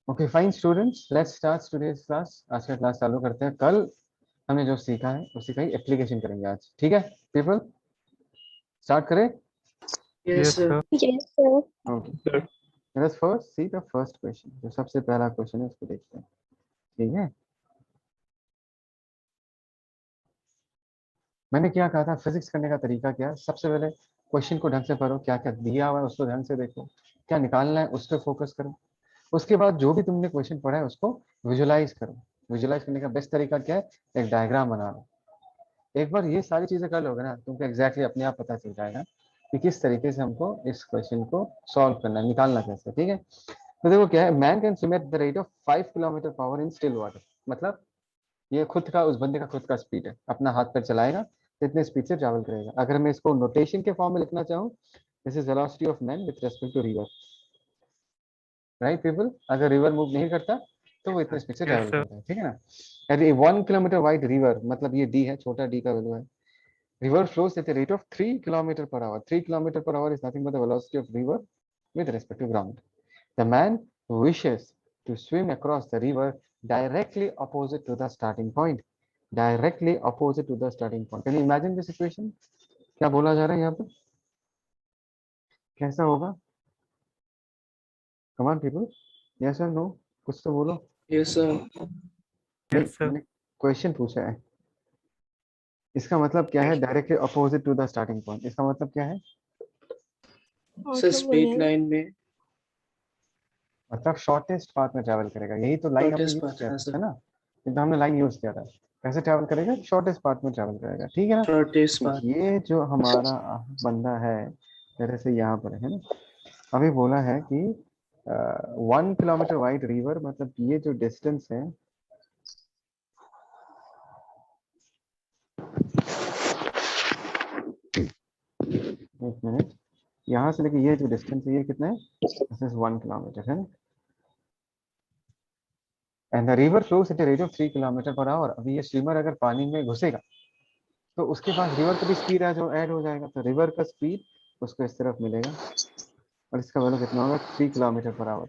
Okay fine students, let's start today's class. आज का class चालू करते हैं। कल हमने जो सीखा है उसी का ही एप्लीकेशन करेंगे आज, ठीक है पीपल? स्टार्ट करें? Yes, sir. Yes, sir. Okay, let's first see the first question. जो सबसे पहला क्वेश्चन है उसको देखते हैं, ठीक है? मैंने क्या कहा था फिजिक्स करने का तरीका क्या है? सबसे पहले क्वेश्चन को ढंग से पढ़ो, क्या क्या दिया हुआ है उसको ढंग से देखो, क्या निकालना है उस पर फोकस करो। उसके बाद जो भी तुमने क्वेश्चन पढ़ा है उसको विजुलाइज करो। विजुलाइज करने का बेस्ट तरीका क्या है? एक डायग्राम बना लो। एक बार ये सारी चीजें कर लोगे ना, तुमको एग्जैक्टली अपने आप पता चल जाएगा कि किस तरीके से हमको इस क्वेश्चन को सॉल्व करना है, निकालना कैसे, ठीक है? तो देखो क्या है, man can swim at the rate of 5 kilometre per hour in still water. मतलब ये खुद का, उस बंदे का खुद का स्पीड है, अपना हाथ पैर चलाएगा तो इतने स्पीड से ट्रैवल करेगा। अगर मैं इसको नोटेशन के फॉर्म में लिखना चाहूँ, this is velocity of man with respect to river, right people? अगर रिवर मूव नहीं करता तो वो इतने स्पीड से ट्रैवल करता है, ठीक है ना? यदि 1 किलोमीटर वाइड रिवर, मतलब ये डी है, छोटा डी का वैल्यू है। River flows at a rate of 3 kilometer per hour. 3 kilometer per hour is nothing but the velocity of river with respect to ground. The man wishes to swim across the river directly opposite to the starting point. Directly opposite to the starting point. Can you imagine this situation? क्या बोला जा रहा है यहाँ पर? कैसा होगा? Come on people. Yes or no? कुछ तो बोलो। Yes, sir. नहीं, मैंने क्वेश्चन पूछा है। इसका मतलब क्या है directly opposite to the starting point? इसका मतलब क्या है? Sir, straight line में मतलब शॉर्टेस्ट पाथ में ट्रैवल करेगा, यही तो लाइन हमने shortest यूज path किया है था, sir. है ना? तो हमने लाइन यूज किया था। कैसे ट्रैवल करेगा? शॉर्टेस्ट पाथ में ट्रैवल करेगा, ठीक है ना? Shortest तो path. ये जो हमारा बंदा है, जैसे से यहाँ पर है ना, अभी बोला है कि 1 किलोमीटर वाइड रिवर, मतलब ये जो डिस्टेंस है, एक मिनट, यहाँ से लेके ये जो डिस्टेंस है ये कितना है? दिस इज 1 किलोमीटर, है ना? And the river flows at a rate of 3 kilometre per hour. अभी ये स्विमर अगर पानी में घुसेगा तो उसके पास रिवर का भी स्पीड है जो ऐड हो जाएगा, तो रिवर का स्पीड उसको इस तरफ मिलेगा और इसका वैल्यू कितना होगा? 3 किलोमीटर पर आवर।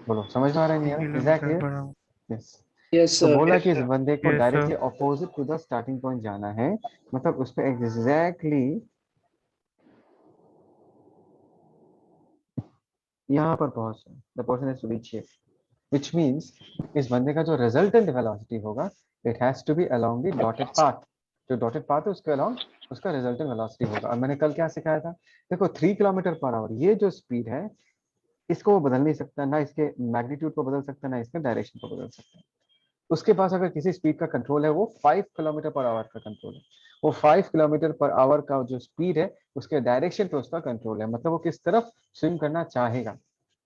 बोलो समझ में आ रहा है नहीं आ रहा? Is that clear? Yes. Yes, तो sir. बोला कि इस बंदे को directly opposite to the starting point जाना है, मतलब उस पे एग्जैक्टली यहाँ पर पहुंचना। The person has to reach here, which means इस बंदे का जो रिजल्टेंट वेलोसिटी होगा, it has to be along the dotted path. जो डॉटेड पाथ है उसके अलोंग उसका रिजल्टेंट वेलोसिटी होगा। और मैंने कल क्या सिखाया था? देखो 3 किलोमीटर पर आवर ये जो स्पीड है, इसको वो बदल नहीं सकता, ना इसके मैग्नीट्यूड को बदल सकता, ना इसके डायरेक्शन को बदल सकता। उसके पास अगर किसी स्पीड का कंट्रोल है, वो 5 किलोमीटर पर आवर का कंट्रोल है। वो 5 किलोमीटर पर आवर का जो स्पीड है उसके डायरेक्शन पे उसका कंट्रोल है, मतलब वो किस तरफ स्विम करना चाहेगा।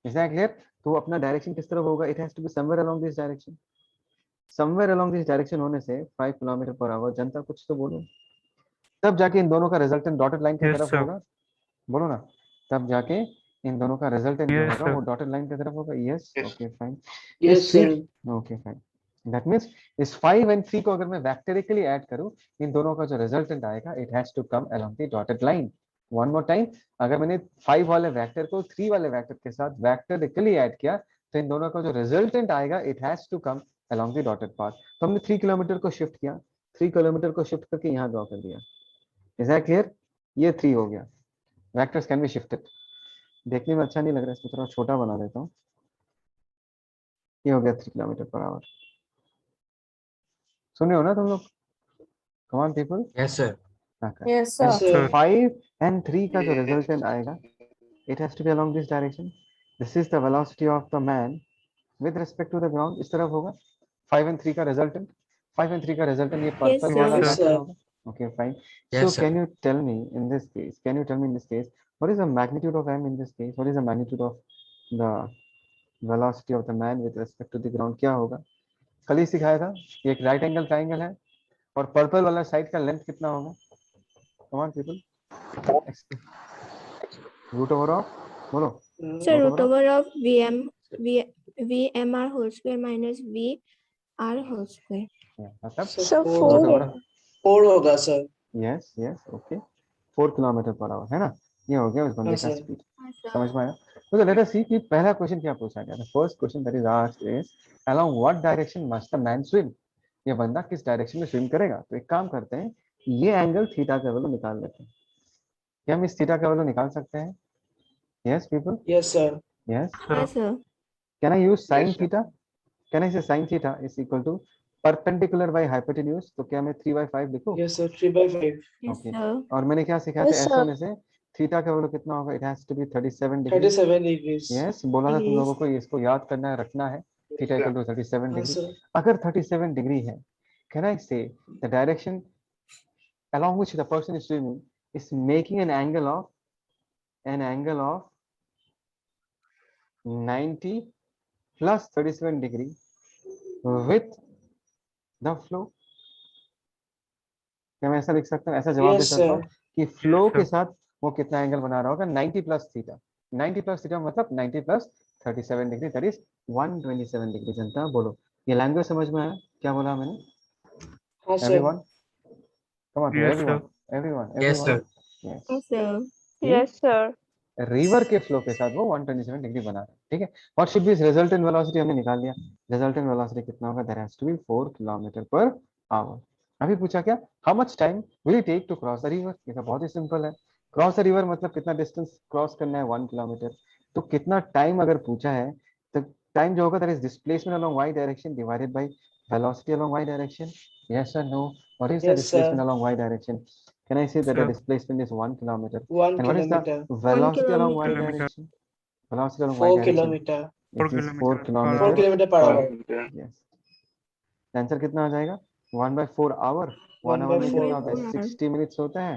Is that clear? तो अपना डायरेक्शन किस तरफ होगा? It has to be somewhere along this direction. Somewhere along this direction होने से 5 किलोमीटर पर आवर, जनता कुछ तो बोलो, तब जाके इन दोनों का रिजल्टेंट डॉटेड लाइन की तरफ होगा। बोलो ना, तब जाके इन दोनों का रिजल्टेंट जो होगा वो डॉटेड लाइन की तरफ होगा। Yes, okay fine. Yes, इस sir. Okay fine, that means इस 5 एंड 3 को अगर मैं वेक्टरिकली ऐड करूं, इन दोनों का जो रिजल्टेंट आएगा it has to come along the dotted line. One more time, अगर मैंने 5 वाले वेक्टर को 3 वाले वेक्टर के साथ वेक्टरिकली ऐड किया, तो इन दोनों का जो रिजल्टेंट आएगा it has to come along the dotted path. तो हमने 3 किलोमीटर को शिफ्ट किया, 3 किलोमीटर को शिफ्ट करके यहाँ ड्रॉ कर दिया। Is that clear? ये 3 हो गया। Vectors can be shifted. देखने में अच्छा नहीं लग रहा है, इसको थोड़ा छोटा बना देता हूँ। ये हो गया 3 किलोमीटर पर आवर। सुन रहे हो ना तुम लोग? Come on people. Yes, sir. Yes, and sir. Sir. 5 and 3 का जो रिजल्टेंट आएगा, it has to be along this direction. This is the velocity of the man with respect to the ground. इस तरफ होगा 5 एंड 3 का resultant. 5 and 3 का resultant ये Yes, purple sir. वाला Yes, वेक्टर sir. होगा। Okay fine. Yes, so sir. Can you tell me in this case, can you tell me in this case, what is the magnitude of m in this case? What is the magnitude of the velocity of the man with respect to the ground? क्या होगा? कल ही सिखाया था। ये एक right angle triangle है और purple वाला साइड का लेंथ कितना होगा? Come on people, root over of, बोलो। Sir, root root over of over of VMR whole square minus VR whole square. मतलब So, four. रूट 4. ओवर, 4 होगा sir. Yes yes okay, 4 kilometre per our, है ना? ये हो गया उस बंदे हाँ का sir. स्पीड। समझ में आया? तो लेट अस सी कि पहला क्वेश्चन क्या पूछा गया। The first question that is asked is along what direction must the man swim. ये बंदा किस डायरेक्शन में स्विम करेगा। तो एक काम करते हैं, ये एंगल थीटा का वैल्यू निकाल लेते हैं। क्या हम इस थीटा का वैल्यू निकाल सकते हैं? Yes people, Yes, sir. Yes. हाँ sir. Can I use sine theta? Can I say sine theta is equal to perpendicular by hypotenuse. तो क्या मैं 3/5 लिखूं? Yes, sir. 3/5. Yes okay. Sir. और मैंने क्या सीखा था, Yes, ऐसे sir. होने से थीटा का वैल्यू कितना होगा? It has to be 37 degree. 37 degrees. Yes, बोला था तुम Degrees. लोगों को इसको याद करना है, रखना है। थीटा इक्वल टू 37 हाँ डिग्री। sir. अगर 37 डिग्री है, कैन आई से the direction along which the person is swimming is making an angle of 90 plus 37 degree with the flow। क्या मैं ऐसा लिख सकता हूँ, ऐसा जवाब दे Yes, सकता हूँ sir. कि फ्लो के साथ वो कितना एंगल बना रहा होगा? 90 प्लस थीटा। 90 प्लस थीटा मतलब 90 plus 37 degree, that is 127 degree. जनता बोलो, ये लैंग्वेज समझ में आया क्या बोला मैंने? हाँ sir. Everyone, come on Yes, everyone, sir. Everyone, Yes, everyone. sir. Yes, हाँ सर। Yes, sir. रिवर के फ्लो के साथ वो 127 डिग्री बना रहा है। ठीक है, what should be resultant velocity हमने निकाल लिया। रिजल्टेंट वेलोसिटी कितना होगा? That has to be 4 kilometre per hour. अभी पूछा क्या, how much time will it take to cross the river. ये तो बहुत ही सिंपल है। क्रॉस द रिवर मतलब कितना डिस्टेंस क्रॉस करना है? 1 किलोमीटर। तो कितना टाइम अगर पूछा है, तो टाइम जो होगा that is displacement along Y direction divided by velocity along Y direction. Yes और no? What is the Yes, displacement sir. Along Y direction? Can I say that the Sir. displacement is 1 kilometer? 1 And what is the kilometer. 1 velocity along y kilometer. Kilometer. direction? Velocity along y 4 direction. kilometer. It is 4 4 kilometer per 4 kilometer hour. kilometer per per hour. yes. Answer कितना आ जाएगा? 1/4 our. 1 1 our by में 1 by कितना 4. होता है? 4 hours. 60 minutes होता है।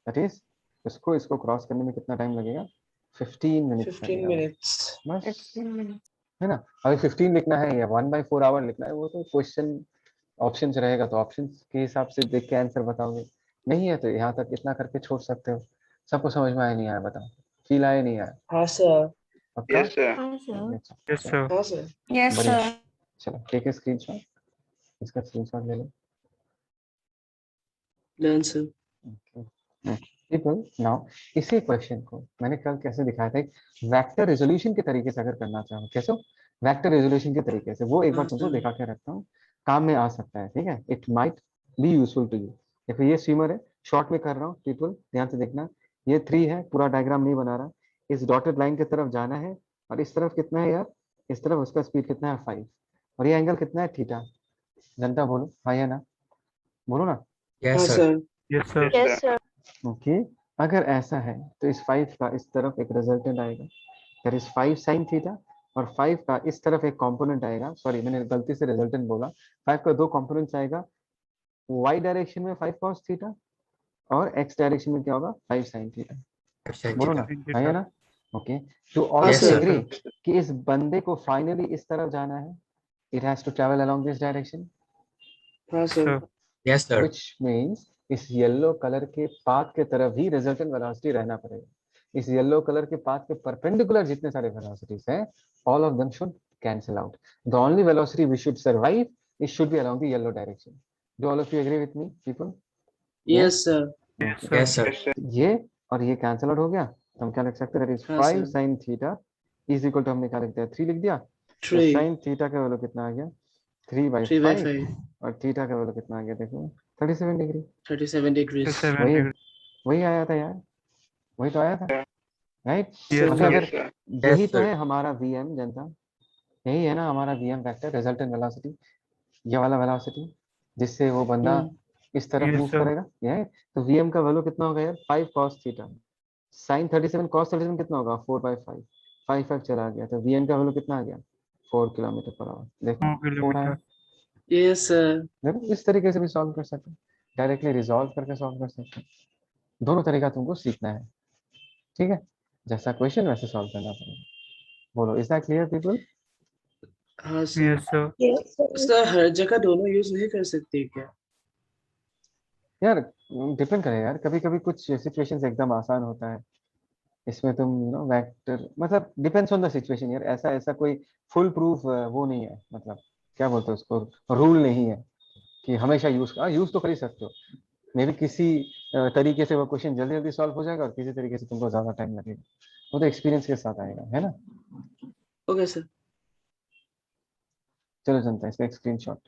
That is, इसको क्रॉस करने में कितना टाइम लगेगा? 15 मिनट्स 15 लगेगा minutes. बस, 15 minutes. है ना? अगर 15 लिखना है या 1/4 आवर लिखना है, वो तो क्वेश्चन ऑप्शंस रहेगा, तो ऑप्शंस के हिसाब से देख के आंसर बताओगे। नहीं है तो यहाँ तक इतना करके छोड़ सकते हो। सबको समझ में आया नहीं आया बताओ? फील आया नहीं आया? हाँ sir. पक्का? हाँ सर। Yes, sir. हाँ sir. Yes, बढ़िया। sir. चलो टेक ए स्क्रीनशॉट, इसका स्क्रीनशॉट ले लो। Done sir. पीपल नाउ, इसी क्वेश्चन को मैंने कल कैसे दिखाया था, एक वेक्टर रेजोल्यूशन के तरीके से अगर करना चाहो, कैसे? वेक्टर रेजोल्यूशन के तरीके से, वो एक बार हाँ तुमको sir. दिखा के रखता हूँ, काम में आ सकता है। ठीक है, it might be useful to you. देखो ये स्विमर है, शॉर्ट में कर रहा हूँ, पीपल ध्यान से देखना। ये 3 है, पूरा डायग्राम नहीं बना रहा। इस डॉटेड लाइन की तरफ जाना है, और इस तरफ कितना है यार? इस तरफ उसका स्पीड कितना है? 5। और ये एंगल कितना है? थीटा। जनता बोलो हाँ या ना, बोलो ना। हाँ Yes, sir. sir. Yes, sir. Yes, sir. Okay, अगर ऐसा है तो इस 5 का इस तरफ एक रिजल्टेंट आएगा, दैट इज 5 sin थीटा। और 5 का इस तरफ एक कंपोनेंट आएगा, सॉरी मैंने गलती से रिजल्टेंट बोला। 5 का 2 कंपोनेंट्स आएगा, y डायरेक्शन में 5 cos थीटा, और x डायरेक्शन में क्या होगा? 5 sin थीटा। Yes, बोलो ना हाँ या ना? ओके, तो ऑल हाँ ऑफ यू sir. एग्री कि इस बंदे को फाइनली इस तरफ जाना है, it has to travel along this direction, हाँ sir. sir. Yes, sir. Which means इस येलो कलर के पाथ के तरफ ही रिजल्टेंट वेलोसिटी रहना पड़ेगा। इस येलो कलर के पाथ के परपेंडिकुलर जितने सारे वेलोसिटीज हैं, all of them should cancel out. The only velocity we should survive, it should be along the yellow direction. Do all of you agree with me people? Yes sir. Yes, sir. Yes, sir. ये और ये cancel out हो गया, तो हम क्या लिख सकते हैं? दैट इज हाँ 5 sir. sin theta is equal to, हमने क्या लिख दिया? 3 लिख दिया। तो 3. sin थीटा का वैल्यू कितना आ गया? 3/5. 3/5। और थीटा का वैल्यू कितना आ गया? देखो 37 डिग्री। 37 degrees. 7 वही degree. वही आया था यार, वही तो आया था, राइट? Yes, अभी sir. अगर Yes, यही तो sir. है हमारा वीएम जनता, यही है ना हमारा वीएम वेक्टर, रिजल्टेंट वेलोसिटी, ये वाला वेलोसिटी जिससे वो बंदा इस तरफ Yes, मूव sir. करेगा, ये है। तो वीएम का वैल्यू कितना होगा यार? 5 cos थीटा। sin 37 cos 37 कितना होगा? 4/5। 5 चला गया, तो वीएम का वैल्यू कितना आ गया? 4 किलोमीटर पर आवर। देखो 2 4 आया। kilometer. Yes sir. देखो इस तरीके से भी सॉल्व कर सकते हैं, डायरेक्टली रिजॉल्व करके सॉल्व कर सकते हैं। दोनों तरीका तुमको सीखना है, ठीक है? जैसा क्वेश्चन वैसे सॉल्व करना पड़ेगा। बोलो, इज दैट क्लियर पीपल? हाँ sir. Yes, sir. Yes, sir. Sir हर जगह दोनों यूज नहीं कर सकते क्या? यार डिपेंड करेगा यार, कभी कभी कुछ सिचुएशंस एकदम आसान होता है, इसमें तुम नो वेक्टर, मतलब डिपेंड्स ऑन द सिचुएशन यार। ऐसा ऐसा कोई फुल प्रूफ वो नहीं है, मतलब क्या बोलते हैं उसको, रूल नहीं है कि हमेशा यूज तो कर ही सकते हो। मे बी किसी तरीके से वो क्वेश्चन जल्दी जल्दी सॉल्व हो जाएगा और किसी तरीके से तुमको ज्यादा टाइम लगेगा, वो तो एक्सपीरियंस के साथ आएगा, है ना। Okay, sir. चलो जनता, इसका एक स्क्रीनशॉट।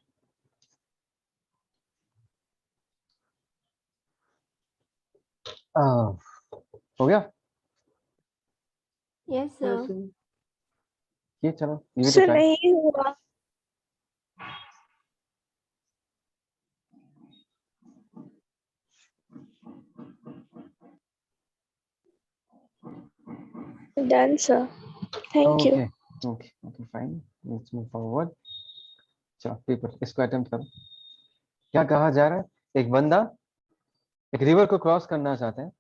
हो गया Yes, Yes, sir. sir. ये, चलो ये सर तो नहीं हुआ। Done sir, thank you. Okay okay okay fine, let's move forward. चलो पेपर इसको अटेम्प्ट करो। क्या कहा जा रहा है, एक बंदा एक रिवर को क्रॉस करना चाहता है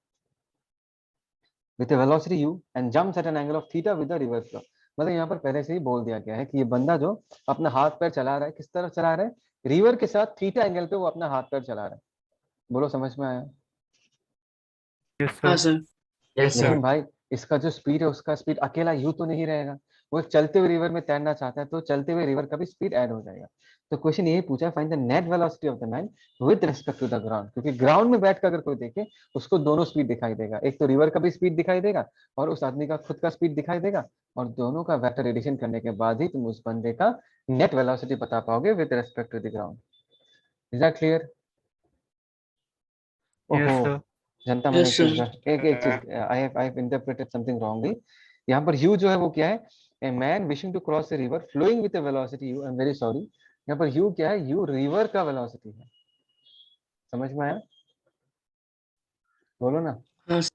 with a velocity u and jumps at an angle of theta with the river flow। मतलब यहाँ पर पहले से ही बोल दिया गया है कि ये बंदा जो अपना हाथ पैर चला रहा है, किस तरफ चला रहा है, रिवर के साथ थीटा एंगल पे वो अपना हाथ पैर चला रहा है। बोलो समझ में आया। Yes, हाँ, sir. sir. Yes, sir. लेकिन भाई इसका जो स्पीड है, उसका स्पीड अकेला यू तो नहीं रहेगा, वो एक चलते हुए रिवर में तैरना चाहता है, तो चलते हुए रिवर का भी स्पीड ऐड हो जाएगा। तो क्वेश्चन यही पूछा, find the net velocity of the man with respect to the ground, क्योंकि ग्राउंड में बैठ कर अगर कोई देखे उसको दोनों स्पीड दिखाई देगा, एक तो रिवर का भी स्पीड दिखाई देगा और उस आदमी का खुद का स्पीड दिखाई देगा, और दोनों का वेक्टर एडिशन करने के बाद ही तुम उस बंदे का नेट वेलोसिटी बता पाओगे with respect to the ground. Is that clear. Yes, ओहो sir. जनता, मैंने Yes, एक sir. चीज एक चीज I have interpreted something wrongly. यहाँ पर u जो है वो क्या है, a man wishing to cross a river flowing with a velocity u। I am very sorry, यहाँ पर u क्या है, u रिवर का वेलोसिटी है। समझ में आया, बोलो ना। हाँ, sir.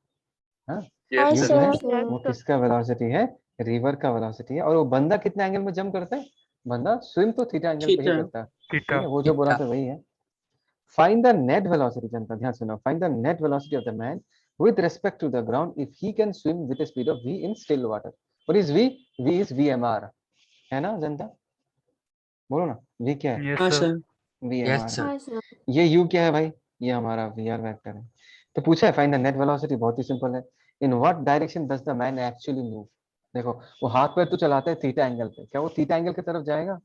हाँ, हाँ u जो सर। है Sir. वो किसका वेलोसिटी है, रिवर का वेलोसिटी है। और वो बंदा कितने एंगल में जंप करता है, बंदा स्विम तो थीटा एंगल पे ही Theta. करता है, ठीक Theta. है, वो जो बोला Theta. था वही है। Find the net velocity, जनता ध्यान सुनो, find the net velocity of the man with respect to the ground if he can swim with a speed of v in still water। What is v? v is vmr, है ना जनता, बोलो ना, v क्या है, Yes, हाँ, sir. sir. Yes, vmr है। sir. Hi, sir. ये u क्या है भाई, ये हमारा vr वेक्टर है। तो पूछा है फाइंड द नेट वेलोसिटी, बहुत ही सिंपल है। In what direction does the man actually move. देखो वो हाथ पैर तो चलाता है थीटा एंगल पे, क्या वो थीटा एंगल की तरफ जाएगा,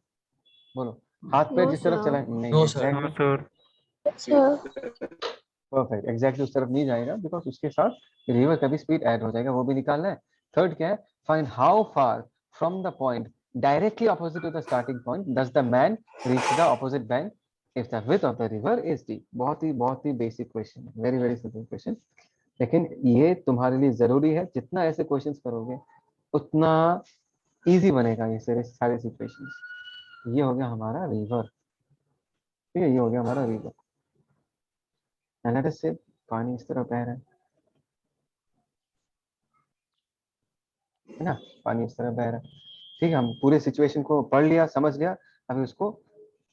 बोलो। हाथ पैर No, जिस तरफ sir. चला नहीं, No, sir. Exactly No, sir. Sir perfect, exactly उस तरफ नहीं जाएगा, बिकॉज उसके साथ रिवर का भी स्पीड ऐड हो जाएगा, वो भी निकालना है। थर्ड क्या है, find how far from the point directly opposite to the starting point does the man reach the opposite bank if the width of the river is D. बहुत ही basic question, very very simple question, लेकिन ये तुम्हारे लिए जरूरी है। जितना ऐसे क्वेश्चंस करोगे उतना इजी बनेगा ये सारे सिचुएशंस। ये हो गया हमारा रिवर, ठीक है, ये हो गया हमारा रिवर। एनालिसिस से पानी इस तरह बह रहा है ना, पानी इस तरह बह रहा है, ठीक है। हम पूरे सिचुएशन को पढ़ लिया, समझ लिया, अभी उसको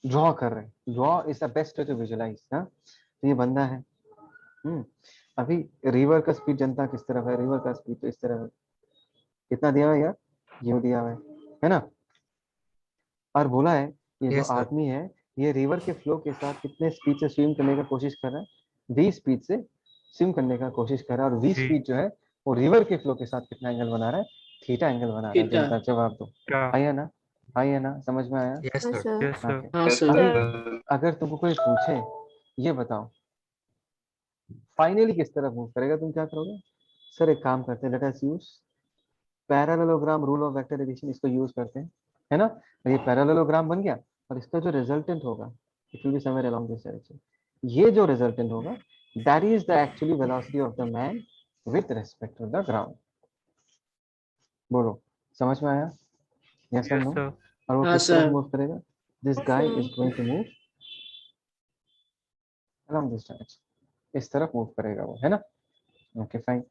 ड्रॉ कर रहे हैं। Draw is the best way to visualise. हाँ, तो ये बंदा है, अभी रिवर का स्पीड जनता किस तरफ है, रिवर का स्पीड तो इस तरफ है। कितना दिया हुआ है यार, ये दिया हुआ है ना। और बोला है ये जो Yes, sir. आदमी है, ये रिवर के फ्लो के साथ कितने स्पीड से स्विम करने का कोशिश कर रहा है, v स्पीड से स्विम करने का कोशिश कर रहा है। और v जी। स्पीड जो है वो रिवर के फ्लो के साथ कितना एंगल बना रहा है, थीटा एंगल बना रहा है। Theta. जनता जवाब दो, Theta. आइए ना, समझ में आया। Yes, Hi, sir. sir. Yes, sir. Okay, हाँ, sir. अभी अगर तुमको कोई पूछे ये बताओ फाइनली किस तरफ मूव करेगा, तुम क्या करोगे। सर एक काम करते हैं, let us use parallelogram rule of vector addition, इसको यूज करते हैं, है ना। और ये पैरेललोग्राम बन गया और इसका जो रिजल्टेंट होगा it will be somewhere along this direction. ये जो रिजल्टेंट होगा that is the actually velocity of the man with respect to the ground. बोलो समझ में आया, यस और Yes, नो। sir. और वो हाँ, किस तरफ sir. मूव करेगा, this Yes, guy sir. Is going to move along this direction, इस तरफ मूव करेगा वो, है ना। Okay fine.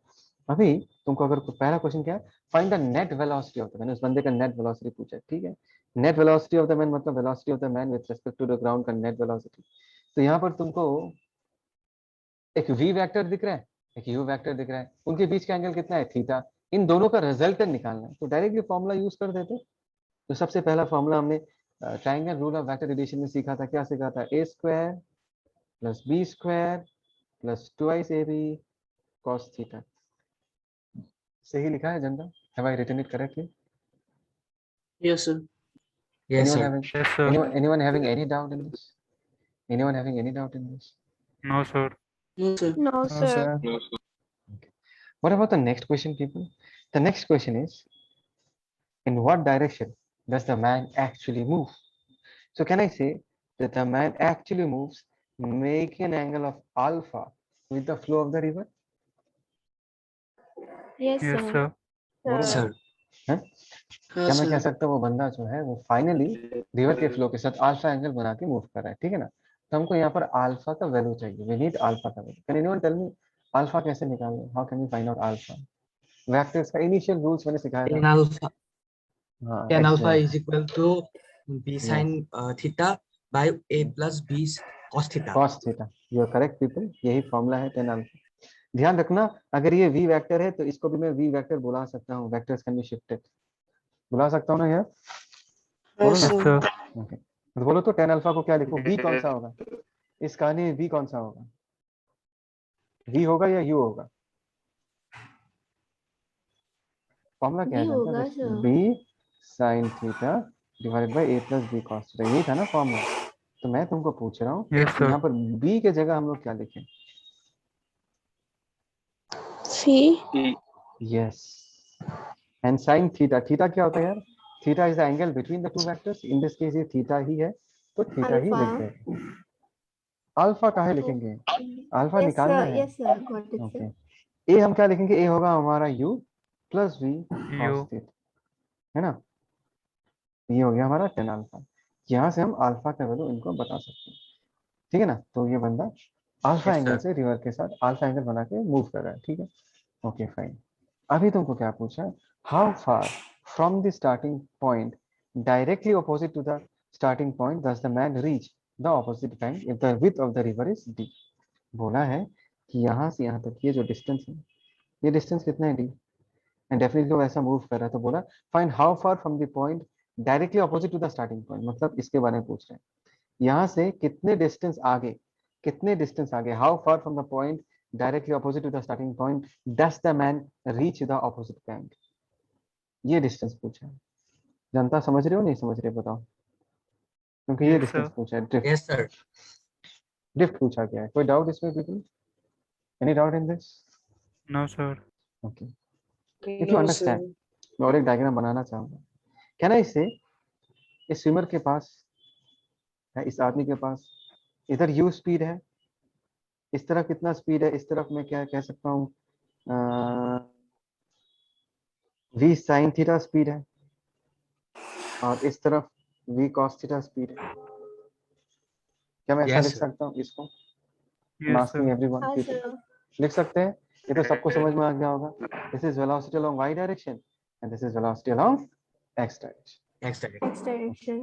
अभी तुमको अगर पहला क्वेश्चन क्या है, find the net velocity of the man, उस बंदे का नेट वेलोसिटी पूछा है, ठीक है। Net velocity of the man मतलब velocity of the man with respect to the ground का नेट वेलोसिटी। तो यहाँ पर तुमको एक v वेक्टर दिख रहा है, एक u वेक्टर दिख रहा है, उनके बीच का एंगल कितना है, थीटा। इन दोनों का रिजल्टेंट निकालना है, तो डायरेक्टली फॉर्मूला यूज कर देते। तो सबसे पहला फॉर्मूला हमने triangle rule of vector addition में सीखा था, क्या सीखा था, a square plus b square plus 2ab cos theta. सही लिखा है जनता, have I written it correctly. Yes, sir. Yes, Anyone sir. having Yes, sir. anyone having any doubt in this? Anyone having any doubt in this? No, sir. No, sir. No, No, sir. sir. What about the next question, people? The next question is, in what direction does the man actually move? So can I say that the man actually moves making an angle of alpha with the flow of the river? Yes, Yes, sir. sir. बोलो Sir. बोलो। हैं? हाँ, क्या मैं कह sir. सकता हूँ वो बंदा जो है वो फाइनली रिवर के फ्लो के साथ अल्फा एंगल बना के मूव कर रहा है, ठीक है ना? तो हमको यहाँ पर अल्फा का वैल्यू चाहिए, वी नीड अल्फा का value. Can anyone tell me alpha कैसे निकालें? How can we find out alpha? Vectors का इनिशियल रूल्स मैंने सिखाया Tan था। alpha. हाँ Tan alpha exact, is equal to b sin theta by a plus b cos theta. cos theta. You are correct people, यही formula है tan alpha. ध्यान रखना, अगर ये v वेक्टर है तो इसको भी मैं v वेक्टर बुला सकता हूँ, वेक्टर्स कैन बी शिफ्टेड। बुला सकता हूँ ना यार? हाँ, बोलो ना। Yes, sir. sir. ओके, तो बोलो तो tan अल्फा को क्या लिखूं? v कौन सा होगा इस कहानी में? v कौन सा होगा? v होगा या u होगा? फॉर्मूला क्या है B जानता होगा है? sir. b sin theta divided bye a plus b cos theta, यही था ना फॉर्मूला? तो मैं तुमको पूछ रहा हूँ Yes, यहाँ sir. पर b के जगह हम लोग क्या लिखें? Phi. Yes, and sin theta, theta क्या होता है यार? Theta is the angle between the two vectors, in this case ये थीटा ही है, तो थीटा ही लिख Alpha. दे। अल्फा काहे लिखेंगे? अल्फा Yes निकालना sir. है। Yes sir. Got it okay, sir. ए हम क्या लिखेंगे? ए होगा हमारा u plus v cos U. Theta, है ना? ये हो गया हमारा tan अल्फा। यहाँ से हम अल्फा का वैल्यू इनको बता सकते हैं, ठीक है ना? तो ये बंदा अल्फा Yes, एंगल sir. से रिवर के साथ अल्फा एंगल बना के मूव कर रहा है, ठीक है? Okay fine. अभी तुमको क्या पूछा? How far from the starting point directly opposite to the starting point does the man reach the opposite bank if the width of the river is D. बोला है कि यहाँ से यहाँ तक ये जो डिस्टेंस है, ये डिस्टेंस कितना है? डी। एंड डेफिनेटली वो ऐसा मूव कर रहा है, तो बोला find how far from the point directly opposite to the starting point, मतलब इसके बारे में पूछ रहे हैं। यहाँ से कितने डिस्टेंस आगे, कितने डिस्टेंस आगे, how far from the point directly opposite to the starting point does the man reach the opposite bank, ये डिस्टेंस पूछा है। जनता समझ रहे हो नहीं समझ रहे बताओ? क्योंकि ये Yes, डिस्टेंस sir. पूछा है, ड्रिफ्ट, Yes, sir. ड्रिफ्ट पूछा गया है। कोई डाउट इसमें people? Any doubt in this? No, sir. Okay, if you No, understand, sir. मैं और एक डायग्राम बनाना चाहूंगा। कहना इससे, इस स्विमर के पास है, इस आदमी के पास इधर u स्पीड है, इस तरफ कितना स्पीड है? इस तरफ मैं क्या कह सकता हूँ, v sin थीटा स्पीड है, और इस तरफ v cos थीटा स्पीड है। क्या मैं ऐसा Yes, लिख sir. सकता हूँ इसको? Yes, asking sir. एवरीवन, हाँ पीपल sir. लिख सकते हैं? ये तो सबको समझ में आ गया होगा। This is velocity along y direction and this is velocity along x direction. Next time. X direction.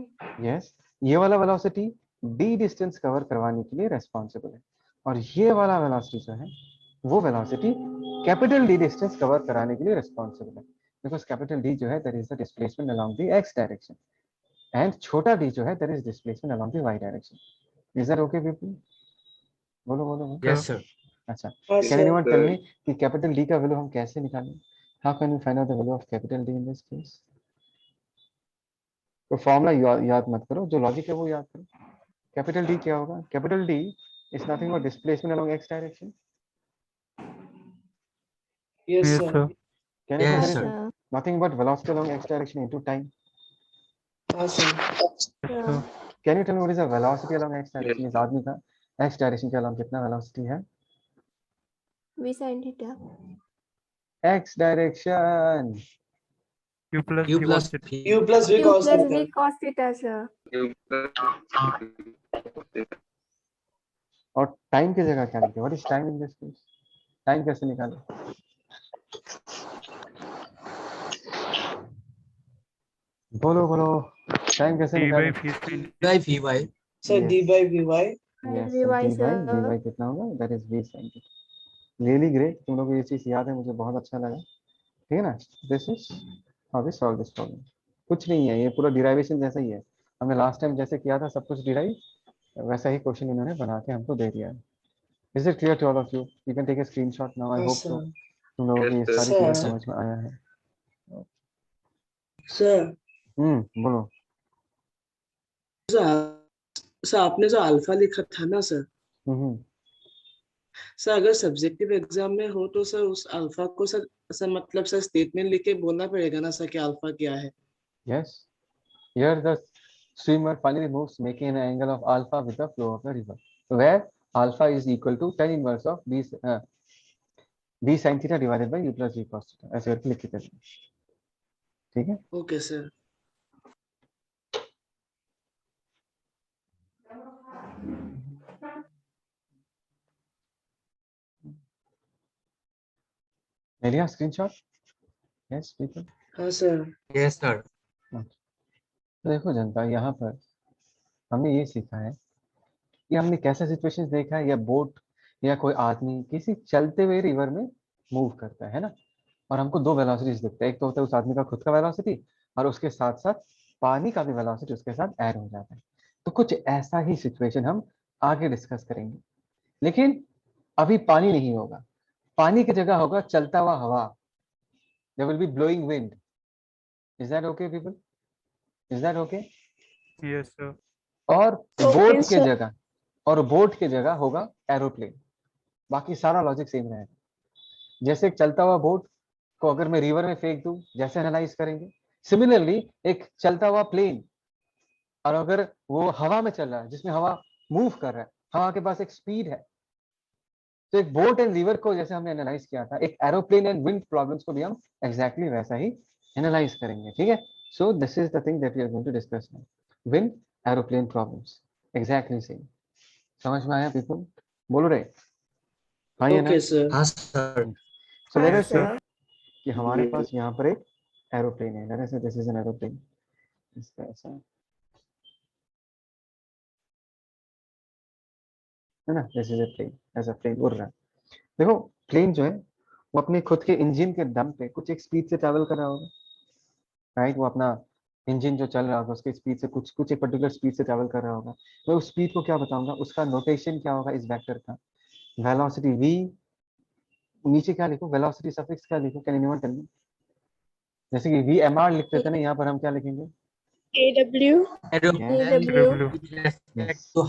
Yes, ये वाला वेलोसिटी d डिस्टेंस कवर करवाने के लिए रेस्पॉन्सिबल है, और ये वाला वेलोसिटी जो है वो velocity capital D distance cover कराने के लिए रेस्पॉन्सिबल है, बिकॉज कैपिटल D जो है that is the displacement along the x direction, and छोटा d जो है that is displacement along the y direction. Is that okay people? बोलो बोलो बोलो। Yes, sir. अच्छा, हाँ, can anyone sir. Tell me कि कैपिटल D का वैल्यू हम कैसे निकालें? How can we find out the value of capital D in this case? तो फॉर्मूला याद मत करो, जो लॉजिक है वो याद करो। कैपिटल D क्या होगा? Capital D is nothing but displacement along x direction. Yes, Yes, sir. sir. Can you Yes, हाँ figure it sir. Out? sir. Nothing but velocity along x direction into time. हाँ, sir. Yes, Yeah. sir. Can you tell me what is the velocity along x direction? इस आदमी का x direction के along कितना velocity है? V sin theta. x direction. U plus U V plus cos theta. V. U plus V Q cos plus theta. V cos theta sir. और time की जगह क्या लिखे? What is time in this case? Time कैसे निकालें? बोलो बोलो, time कैसे D by निकालें? V sin By Vy. Sir, D by Vy. Yes, Vy D by sir. V कितना होगा? That is v sin theta. Really great, तुम लोग को ये चीज याद है, मुझे बहुत अच्छा लगा, ठीक है ना? This is how we solve this problem. कुछ नहीं है, ये पूरा डिराइवेशन जैसा ही है, हमने लास्ट टाइम जैसे किया था सब कुछ डिराइव, वैसा ही क्वेश्चन इन्होंने बना के हमको दे दिया है। Is it clear to all of you? You can take a screenshot now. I हाँ, होप सो sir. तुम लोगों को ये सारी Sir. चीजें समझ में आया है। Sir. बोलो। सर, आपने जो अल्फा लिखा था ना सर, हम्म सर अगर सब्जेक्टिव एग्जाम में हो तो सर उस अल्फा को सर मतलब सर स्टेटमेंट लिख के बोलना पड़ेगा ना सर कि अल्फा क्या है। Yes. Here the swimmer finally moves, making an angle of alpha with the flow of the river, where alpha is equal to tan inverse of b sin theta divided by u plus v cos theta. ऐसे करके लिख के चलेंगे, ठीक है। Okay sir. ले लिया screenshot? Yes people. हाँ सर। Yes, sir. तो देखो जनता, यहाँ पर हमने ये सीखा है कि हमने कैसा सिचुएशंस देखा है, या बोट या कोई आदमी किसी चलते हुए रिवर में मूव करता है ना, और हमको दो वेलोसिटीज दिखता है। एक तो होता है उस आदमी का खुद का वेलोसिटी, और उसके साथ साथ पानी का भी वेलोसिटी उसके साथ ऐड हो जाता है। तो कुछ ऐसा ही सिचुएशन हम आगे डिस्कस करेंगे, लेकिन अभी पानी नहीं होगा, पानी की जगह होगा चलता हुआ हवा। There will be blowing wind. Is that okay people? Is that okay? Yes, sir. और Okay, बोट के sir. जगह, और बोट के जगह होगा एरोप्लेन। बाकी सारा लॉजिक सेम रहेगा। जैसे एक चलता हुआ बोट को अगर मैं रिवर में फेंक दूं, जैसे एनालाइज करेंगे, सिमिलरली एक चलता हुआ प्लेन, और अगर वो हवा में चल रहा है जिसमें हवा मूव कर रहा है, हवा के पास एक स्पीड है, तो एक बोट एंड रिवर को जैसे हमने एनालाइज किया था, एक एरोप्लेन एंड विंड प्रॉब्लम्स को भी हम एग्जैक्टली वैसा ही एनालाइज करेंगे, ठीक है। So this is the thing that we are going to discuss now, wind aeroplane problems, exactly same. समझ में आया पीपल? बोलो रे, हाँ या ना? Okay sir. हाँ, sir. सो लेट हाँ अस से सर। कि हमारे पास यहाँ पर एक एरोप्लेन है। Let us say this is an aeroplane. इसका ऐसा है ना, दिस इज अ प्लेन, ऐसा प्लेन उड़ रहा है। देखो प्लेन जो है वो अपने खुद के इंजन के दम पे कुछ एक स्पीड से ट्रैवल कर रहा होगा, राइट। वो अपना इंजन जो चल रहा होगा उसके स्पीड से कुछ एक पर्टिकुलर स्पीड से ट्रैवल कर रहा होगा। मैं उस स्पीड को क्या बताऊंगा, उसका नोटेशन क्या होगा इस वेक्टर का, वेलोसिटी v। नीचे क्या लिखो, वेलोसिटी सफिक्स क्या लिखो, कैन एनीवन टेल मी? जैसे कि वी एम आर लिखते थे ना, यहाँ पर हम क्या लिखेंगे? AW. Aeroplane AW. W. with respect Yes. to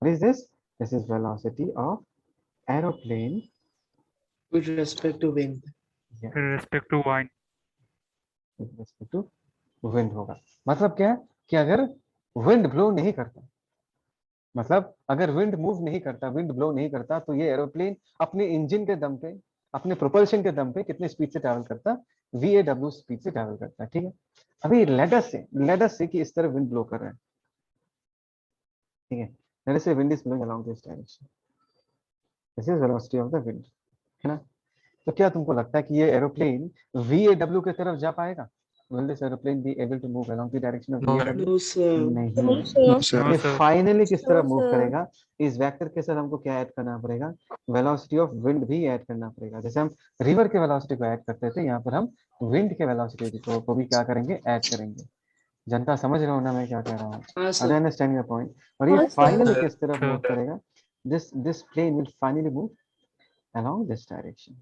What is this? This is velocity of aeroplane. With respect to wind. Yeah, With respect to wine. with respect to wind होगा। मतलब क्या है कि अगर विंड ब्लो नहीं करता, मतलब अगर विंड मूव नहीं करता, विंड ब्लो नहीं करता, तो ये एरोप्लेन अपने इंजन के दम पे, अपने प्रोपल्शन के दम पे कितने स्पीड से ट्रैवल करता? VAW स्पीड से ट्रैवल करता है, ठीक है। अभी लेट अस से कि इस तरह विंड ब्लो कर रहा है, ठीक है। लेट अस से wind is blowing along this direction, this is velocity of the wind, है ना। तो क्या तुमको लगता है कि ये एरोप्लेन VAW की तरफ जा पाएगा? Will this aeroplane be able to move along the direction of no. VAW? No sir. नहीं। No, sir. No, ये sir. फाइनली किस तरफ No, मूव sir. करेगा? इस वेक्टर के साथ हमको क्या ऐड करना पड़ेगा? वेलोसिटी ऑफ विंड भी ऐड करना पड़ेगा। जैसे हम रिवर के वेलोसिटी को ऐड करते थे, यहाँ पर हम विंड के वेलोसिटी को भी क्या करेंगे? ऐड करेंगे। जनता समझ रहे हो ना मैं क्या कह रहा हूँ? हाँ I sir. Understand your point. और ये हाँ, sir. फाइनली किस तरफ Sir. मूव करेगा? This plane will finally move along this direction।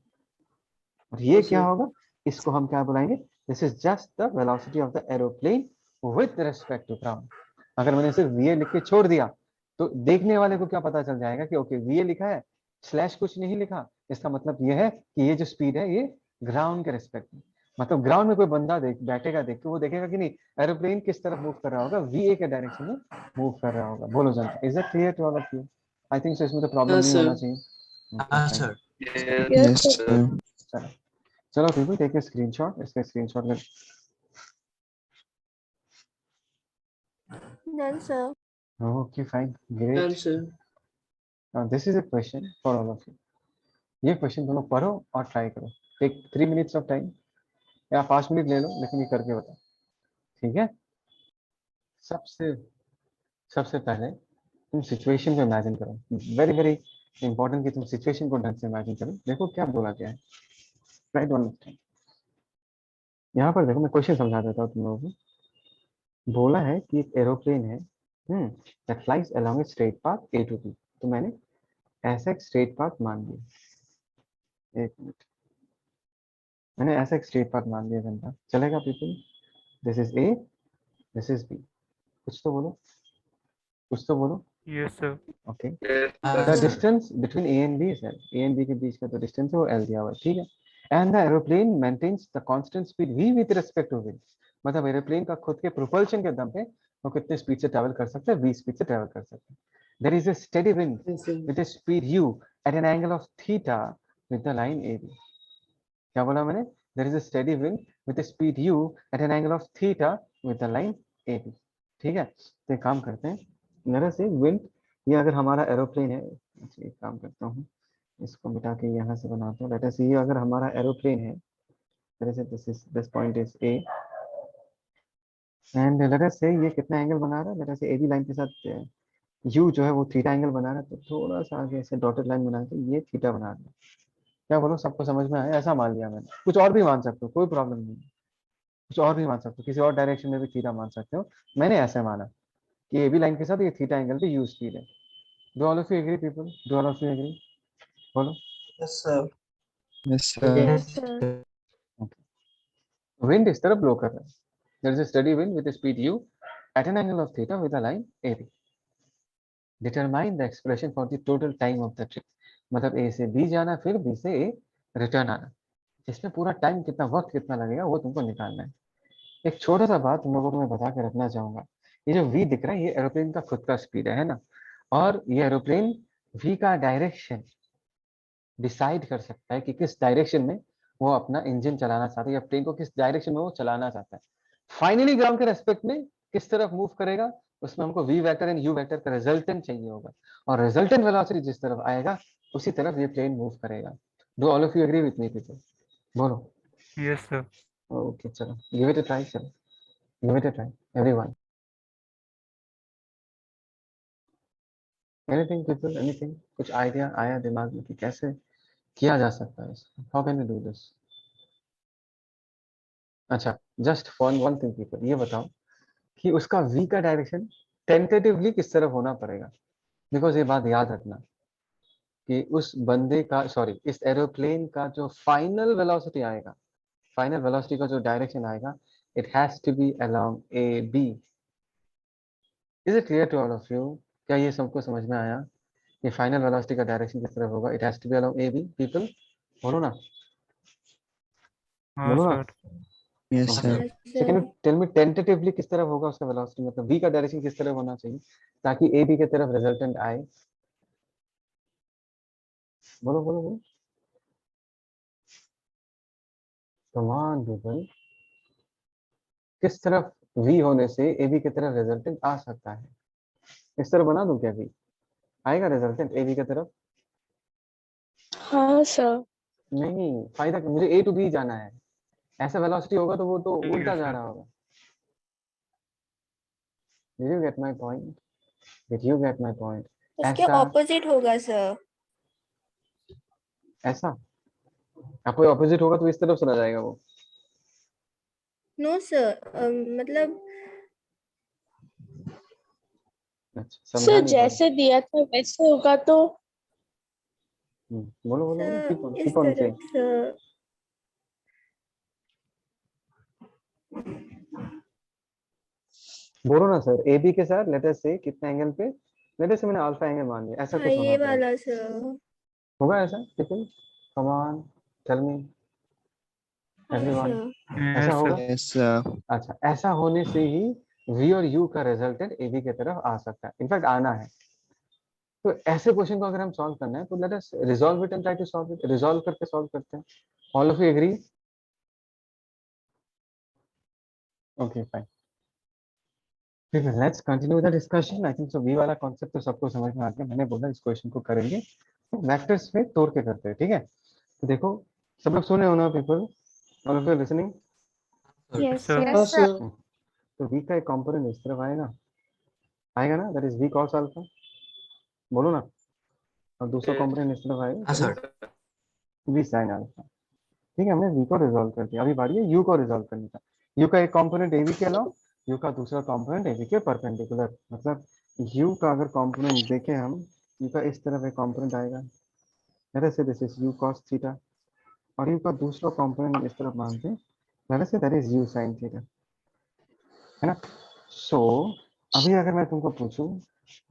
और ये क्या sir. होगा? इसको हम क्या बुलाएंगे? This is just the velocity of the aeroplane with respect to ground. अगर मैंने सिर्फ वीए लिख के छोड़ दिया तो देखने वाले को क्या पता चल जाएगा कि ओके वीए लिखा है, स्लैश कुछ नहीं लिखा, इसका मतलब ये है कि ये जो स्पीड है ये ग्राउंड के रिस्पेक्ट में, मतलब ग्राउंड में कोई बंदा बैठेगा देख के वो देखेगा कि नहीं एरोप्लेन किस तरफ मूव कर रहा होगा, वीए के डायरेक्शन में मूव कर रहा होगा। बोलो जनता, is that clear to all of you? I think so, इसमें तो प्रॉब्लम हाँ नहीं सर। होना चाहिए। Okay, हाँ, fine. sir. Yes, sir. चलो चलो पीपल टेक ए स्क्रीनशॉट, इसका स्क्रीनशॉट ले। None, sir. Okay fine, Done great. sir. Now this is a question for all of you. ये क्वेश्चन दोनों पढ़ो और ट्राई करो। टेक 3 मिनट्स ऑफ टाइम, या 5 मिनट ले लो, लेकिन ये करके बताओ, ठीक है। सबसे सबसे पहले तुम सिचुएशन को इमेजिन करो, वेरी वेरी इंपॉर्टेंट कि तुम सिचुएशन को ढंग से इमेजिन करो। देखो क्या बोला गया है, राइट वन टाइम। यहाँ पर देखो मैं क्वेश्चन समझा देता हूँ तुम लोगों को। बोला है कि एक एरोप्लेन है that flies along a straight path A to B. तो मैंने ऐसा एक स्ट्रेट पाथ मान लिया, एक मिनट, मैंने ऐसा एक स्ट्रेट पाथ मान लिया जनता, चलेगा people? This is A, this is B. कुछ तो बोलो, कुछ तो बोलो। Yes, sir. Okay Uh, the sir. Distance between A and B है सर, ए एंड बी के बीच का जो डिस्टेंस है वो एल दिया हुआ है, ठीक है। And the aeroplane maintains the constant speed v with respect to wind, मतलब एरोप्लेन का खुद के प्रोपल्शन के दम पे वो कितने स्पीड से ट्रैवल कर सकता है, वी स्पीड से ट्रैवल कर सकता है। There is a steady wind ऐसे with a speed U at an angle of theta with the line A B. क्या बोला मैंने? There is a steady wind with a speed U at an angle of theta with the line A B, ठीक है। तो एक काम करते हैं, मेरे से विंड, ये अगर हमारा एरोप्लेन है, अच्छा एक काम करता हूँ, इसको मिटा के यहाँ से बनाते हैं। लेट अस सी, ये अगर हमारा एरोप्लेन है, let us say this point is A and let us से ये कितना एंगल बना रहा है, लेट अस से एबी लाइन के साथ यू जो है वो थीटा एंगल बना रहा है, तो थोड़ा सा आगे ऐसे डॉटेड लाइन बना के ये थीटा बना रहा है। क्या बोलो, सबको समझ में आया? ऐसा मान लिया मैंने, कुछ और भी मान सकते हो, कोई प्रॉब्लम नहीं है, कुछ और भी मान सकते हो, किसी और डायरेक्शन में भी थीटा मान सकते हो। मैंने ऐसे माना कि एबी लाइन के साथ ये थीटा एंगल पे यू स्पीड है। Do all of you agree people? Do all of you agree? बोलो। Yes, sir. Yes, sir. Yes, sir. Wind इस तरफ ब्लो कर रहा है, there is a steady wind with speed u at an angle of theta with a line AB. Determine the expression for the total time of the trip. मतलब A से B जाना, फिर B से A return आना, इसमें पूरा time कितना, वक्त कितना लगेगा, वो तुमको निकालना है। एक छोटा सा बात तुम लोगों को मैं बता के रखना चाहूंगा, ये जो V दिख रहा है ये एरोप्लेन का खुद का स्पीड है ना, और ये एरोप्लेन V का डायरेक्शन डिसाइड कर सकता है कि किस डायरेक्शन में वो अपना इंजन चलाना चाहता है, या प्लेन को किस डायरेक्शन में वो चलाना चाहता है। फाइनली ग्राउंड के रेस्पेक्ट में किस तरफ मूव करेगा, उसमें हमको v vector and u vector का रिजल्टेंट चाहिए होगा, और रिजल्टेंट वेलोसिटी जिस तरफ आएगा उसी तरफ ये प्लेन मूव करेगा। Do all of you agree with me people? बोलो। Yes, sir. ओके चलो, गिव इट अ ट्राई, चलो give it a try everyone. Anything people, anything, कुछ आइडिया आया दिमाग में कि कैसे किया जा सकता है इसको? How can you do this? अच्छा, just for one thing people, ये बताओ कि उसका v का डायरेक्शन टेंटेटिवली किस तरफ होना पड़ेगा। बिकॉज ये बात याद रखना कि उस बंदे का, सॉरी, इस एरोप्लेन का जो फाइनल वेलोसिटी आएगा, फाइनल वेलोसिटी का जो डायरेक्शन आएगा, it has to be along A B. Is it clear to all of you? क्या ये सबको समझ में आया कि फाइनल वेलोसिटी का डायरेक्शन किस तरफ होगा? It has to be along A B. People बोलो ना, हाँ, बोलो ना। sir. Yes, Okay. sir. Yes, So can sir. you tell me tentatively किस तरफ होगा उसका वेलोसिटी, मतलब v का डायरेक्शन किस तरफ होना चाहिए ताकि ए बी की तरफ रिजल्टेंट आए? बोलो बोलो बोलो। Come on people, किस तरफ v होने से ए बी की तरफ रिजल्टेंट आ सकता है? इस तरफ बना दूं क्या v? आएगा रिजल्टेंट ए बी की तरफ? हाँ सर। नहीं, फायदा क्या, मुझे ए टू बी जाना है, ऐसा वेलोसिटी होगा तो वो तो उल्टा Yes, जा sir. रहा होगा। Did you get my point? Did you get my point? उसके ऐसा ऑपोजिट होगा सर। ऐसा अब कोई ऑपोजिट होगा तो इस तरफ चला जाएगा वो। नो सर, मतलब अच्छा, समझा सर नहीं पाए। जैसे दिया था वैसे होगा तो बोलो बोलो बोलो, सर इस keep on saying. तरफ सर। बोलो ना सर, ए बी के साथ लेटर से कितना एंगल पे, लेटर से मैंने अल्फा एंगल मान लिया, ऐसा हाँ कुछ होना ये पड़ेगा। वाला सर। होगा ऐसा? People come on tell me हाँ एवरीवन, सर। ऐसा Yes, होगा? sir. yes sir. अच्छा, ऐसा होने से ही v और u का रिजल्टेंट ए बी की तरफ आ सकता है, इनफैक्ट आना है। तो ऐसे क्वेश्चन को अगर हम सॉल्व करना है तो let us resolve it and try to solve it, resolve करके सॉल्व करते हैं। All of you agree? Okay fine, let's continue the discussion. I think so v वाला कॉन्सेप्ट तो सबको समझ में आ गया, मैंने बोला इस क्वेश्चन को करेंगे वेक्टर्स में तोड़ के करते हैं, ठीक है। तो देखो, सब लोग सुने हो ना people? All of you listening? Yes Sir. Sir. हाँ सर। तो v का एक कंपोनेंट इस तरफ आएगा, आएगा ना, that is v cos alpha, बोलो ना। और दूसरा कंपोनेंट इस तरफ आएगा, हाँ that sir. is v sin alpha. ठीक है, हमने v को रिजॉल्व कर दिया, अभी बारी है u को रिजॉल्व करने का। u का एक कंपोनेंट ab के अलावा, u का दूसरा कंपोनेंट ab के परपेंडिकुलर, मतलब u का अगर कंपोनेंट देखें हम, u का इस तरफ एक कंपोनेंट आएगा, late us say this is u cos theta, और u का दूसरा कंपोनेंट इस तरफ मानते हैं, let us say that is u sin theta, है ना। सो अभी अगर मैं तुमको पूछूं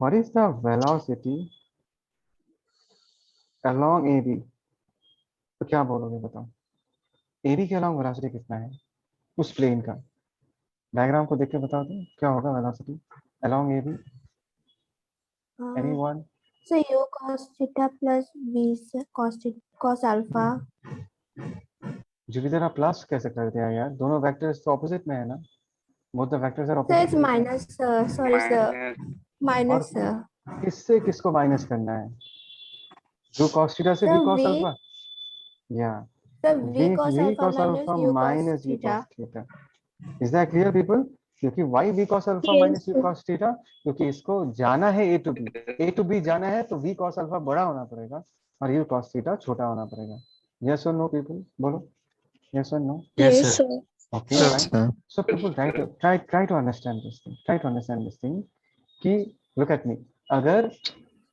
What is the velocity along AB? तो क्या बोलोगे बताओ, AB के along velocity कितना है उस प्लेन का? डायग्राम को देख के बताओ तो क्या होगा velocity along AB? Anyone? So u cos theta plus v cos alpha. Jupiter आप प्लस कैसे कर दिया यार, दोनों वेक्टर्स तो ऑपोजिट में है ना, both the vectors are So opposite. it's minus. Sorry, sir. Minus. किससे किसको माइनस करना है? u cos theta से So v cos v. alpha. Yeah. So v cos v alpha cos minus alpha u cos minus v theta. cos theta. Is that clear people? क्योंकि y v cos alpha Yes, minus u sir. cos theta, क्योंकि इसको जाना है a to b जाना है तो v cos alpha बड़ा होना पड़ेगा और u cos theta छोटा होना पड़ेगा. Yes or no people? बोलो. Yes or no? Yes, Yes, sir. sir. Okay, Sir. fine. Sir. So people try to understand this thing. Try to understand this thing. कि look at me. अगर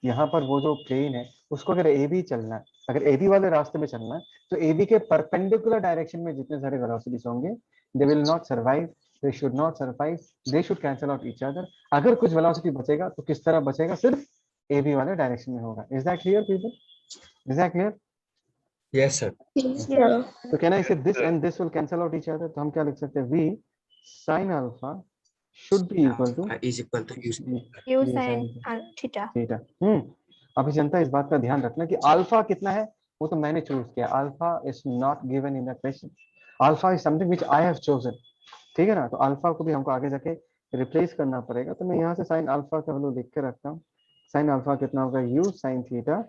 यहाँ पर वो जो प्लेन है उसको अगर ए बी चलना है, अगर ए बी वाले रास्ते में चलना है तो ए बी के परपेंडिकुलर डायरेक्शन में जितने सारे वेलोसिटीज होंगे they will not survive, they should not survive, they should cancel out each other. अगर कुछ वेलोसिटी बचेगा तो किस तरह बचेगा? सिर्फ ए बी वाले डायरेक्शन में होगा. Is that clear people? Is that clear? Yes, sir. Yes, sir. तो can I say this and this will cancel out each other, तो हम क्या लिख सकते हैं? V sine alpha should be equal to Is equal to u. U sin theta. Theta. अभी जनता इस बात का ध्यान रखना कि अल्फा कितना है वो तो मैंने चूज किया. Alpha is not given in the question. Alpha is something which I have chosen. ठीक है ना, तो अल्फा को भी हमको आगे जाके रिप्लेस करना पड़ेगा. तो मैं यहाँ से साइन अल्फा का वैल्यू लिख के रखता हूँ. साइन अल्फा कितना होगा? U sine theta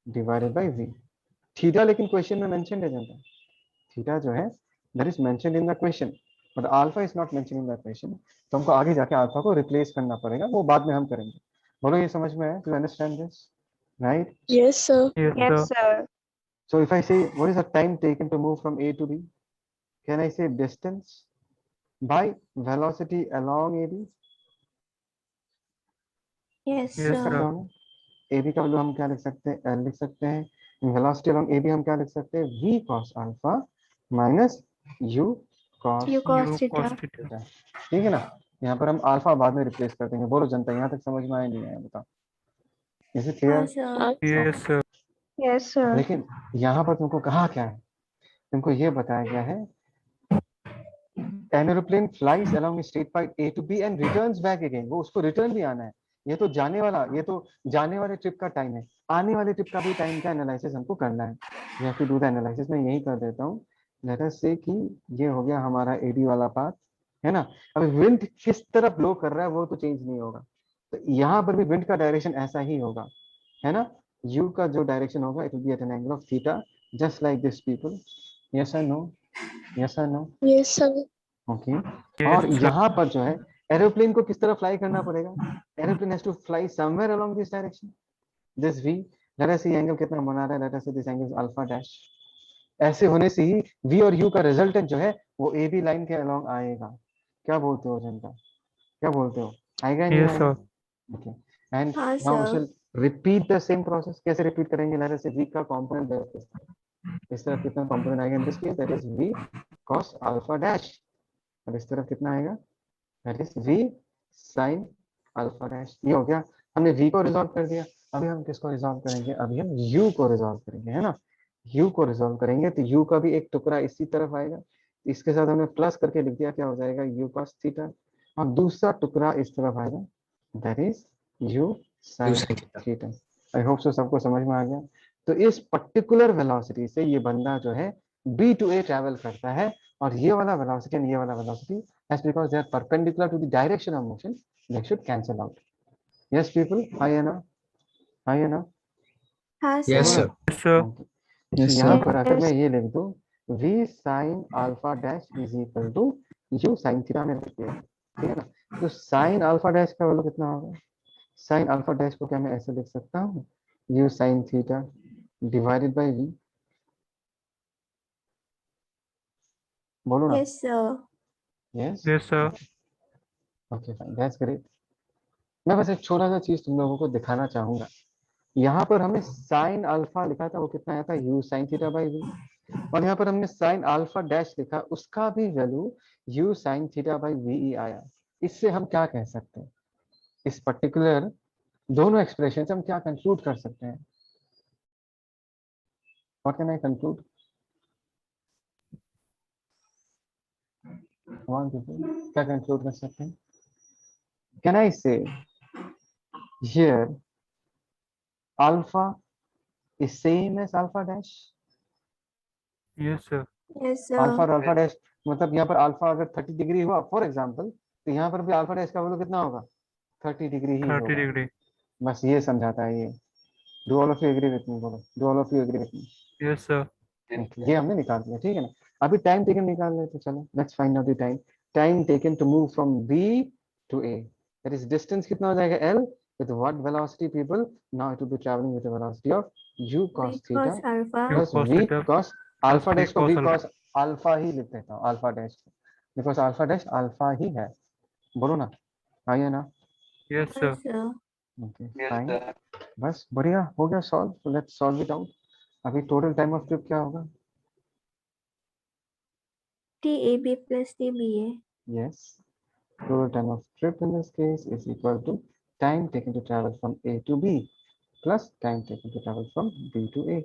divided by v. Theta लेकिन क्वेश्चन में मेंशन्ड है जनता. थीटा जो है that is mentioned in the question but alpha is not mentioned in the question. तो हमको आगे जाके अल्फा को रिप्लेस करना पड़ेगा, वो बाद में हम करेंगे. बोलो ये समझ में है? To understand this right? Yes, sir. Yes, sir. sir. So if I say what is the time taken to move from A to B, can I say distance by velocity along AB? Yes, Yes, sir. sir. AB का value हम क्या लिख सकते हैं? L लिख सकते हैं. Velocity along AB हम क्या लिख सकते हैं? V cos alpha minus U cos U cos U theta. cos theta. theta. ठीक है ना. यहाँ पर हम अल्फा बाद में रिप्लेस कर देंगे. बोलो जनता यहाँ तक समझ में आया नहीं आया बताओ? Is it clear? sir. Yes, sir. Yes, sir. लेकिन यहाँ पर तुमको कहा क्या है? तुमको ये बताया गया है an aeroplane flies along a straight path A to B and returns back again. वो उसको रिटर्न भी आना है. ये तो जाने वाले ट्रिप का टाइम है. आने वाले ट्रिप का भी टाइम का एनालिसिस हमको करना है. We have to do the analysis. मैं यही कर देता हूँ. लेट अस से कि ये हो गया हमारा एबी वाला पाथ है ना. अब विंड किस तरफ ब्लो कर रहा है वो तो चेंज नहीं होगा. तो यहाँ पर भी विंड का डायरेक्शन ऐसा ही होगा है ना. यू का जो डायरेक्शन होगा it will be at an angle of theta just like this people. Yes और नो? यस और no? Yes, sir. Okay. Yes, और sir. यहाँ पर जो है एरोप्लेन को किस तरह फ्लाई करना पड़ेगा? Aeroplane has to fly somewhere along this direction. This v let us see angle कितना बना रहा है. Let us see this angle is alpha dash. ऐसे होने से ही वी और यू का रिजल्टेंट जो है वो ए बी लाइन के अलोंग आएगा. क्या बोलते हो जनता? क्या बोलते हो? आएगा नहीं Yes, sir. ओके. एंड हाँ, now sir. Will repeat the same process. कैसे रिपीट करेंगे? लेट अस से वी का कंपोनेंट इस तरफ कितना कंपोनेंट आएगा? In this case that is v cos alpha dash. और इस तरफ कितना आएगा? That is v sin alpha dash. ये हो गया. हमने v को रिजॉल्व कर दिया. अभी हम किसको रिजॉल्व करेंगे? अभी हम u को रिजॉल्व करेंगे है ना. u को रिजॉल्व करेंगे तो u का भी एक टुकड़ा इसी तरफ आएगा. इसके साथ हमने प्लस करके लिख दिया. क्या हो जाएगा? u cos theta. और दूसरा टुकड़ा इस तरफ आएगा. That is u sin sin theta. Theta. I hope so सबको समझ में आ गया. तो इस पर्टिकुलर वेलोसिटी से ये बंदा जो है b to a ट्रैवल करता है और ये वाला वेलोसिटी एंड ये वाला velocity as because they are perpendicular to the direction of motion they should cancel out. Yes people, hi Anna. हाँ, Yes, sir. sir. Yes, sir. Okay. Yes, यहाँ sir. पर अगर मैं ये लिख दूं v sin alpha dash is equal to u sin theta में लिख दिया. ठीक है ना. तो sin alpha dash का वैल्यू कितना होगा? sin alpha dash को क्या मैं ऐसे लिख सकता हूँ? u sin theta divided by v. बोलो ना. Yes, sir. Yes. Yes, sir. Okay, fine. That's great. मैं बस एक छोटा सा चीज तुम लोगों को दिखाना चाहूंगा. यहाँ पर हमने साइन अल्फा लिखा था वो कितना आया था? u sin theta by v. और यहाँ पर हमने साइन अल्फा डैश लिखा उसका भी value u sin theta by v आया. इससे हम क्या कह सकते हैं? इस पर्टिकुलर दोनों एक्सप्रेशन से हम क्या कंक्लूड कर सकते हैं? What can I conclude? क्या कंक्लूड कर सकते हैं? Can I say here alpha is same as alpha dash? Yes, sir. Yes, alpha और sir. अल्फा डैश मतलब यहाँ पर अल्फा अगर 30 डिग्री हुआ फॉर एग्जांपल, तो यहाँ पर भी अल्फा डैश का वैल्यू कितना होगा? 30 डिग्री ही 30 होगा। degree. बस ये समझाता है ये। Do all of you agree with me? बोलो, do all of you agree with me? Yes, sir. ये हमने निकाल दिया, ठीक है ना। अभी टाइम टेकन निकाल लेते, चलो let's find out the time. Time taken to move from B to A, that is distance कितना हो जाएगा? L with what velocity people? Now it will be travelling with the velocity of u cos V theta cos alpha. U plus cos v theta cos plus alpha V dash को cos v alpha. cos alpha ही लिख देता हूँ, alpha dash को, because alpha dash alpha ही है। बोलो ना, आइए ना। Yes, sir. Yes, sir. Okay fine, बस बढ़िया हो गया solve. Let's solve it out. अभी टोटल टाइम ऑफ ट्रिप क्या होगा? TAB plus TBA. Yes, total time of trip in this case is equal to time taken to travel from A to B plus time taken to travel from B to A.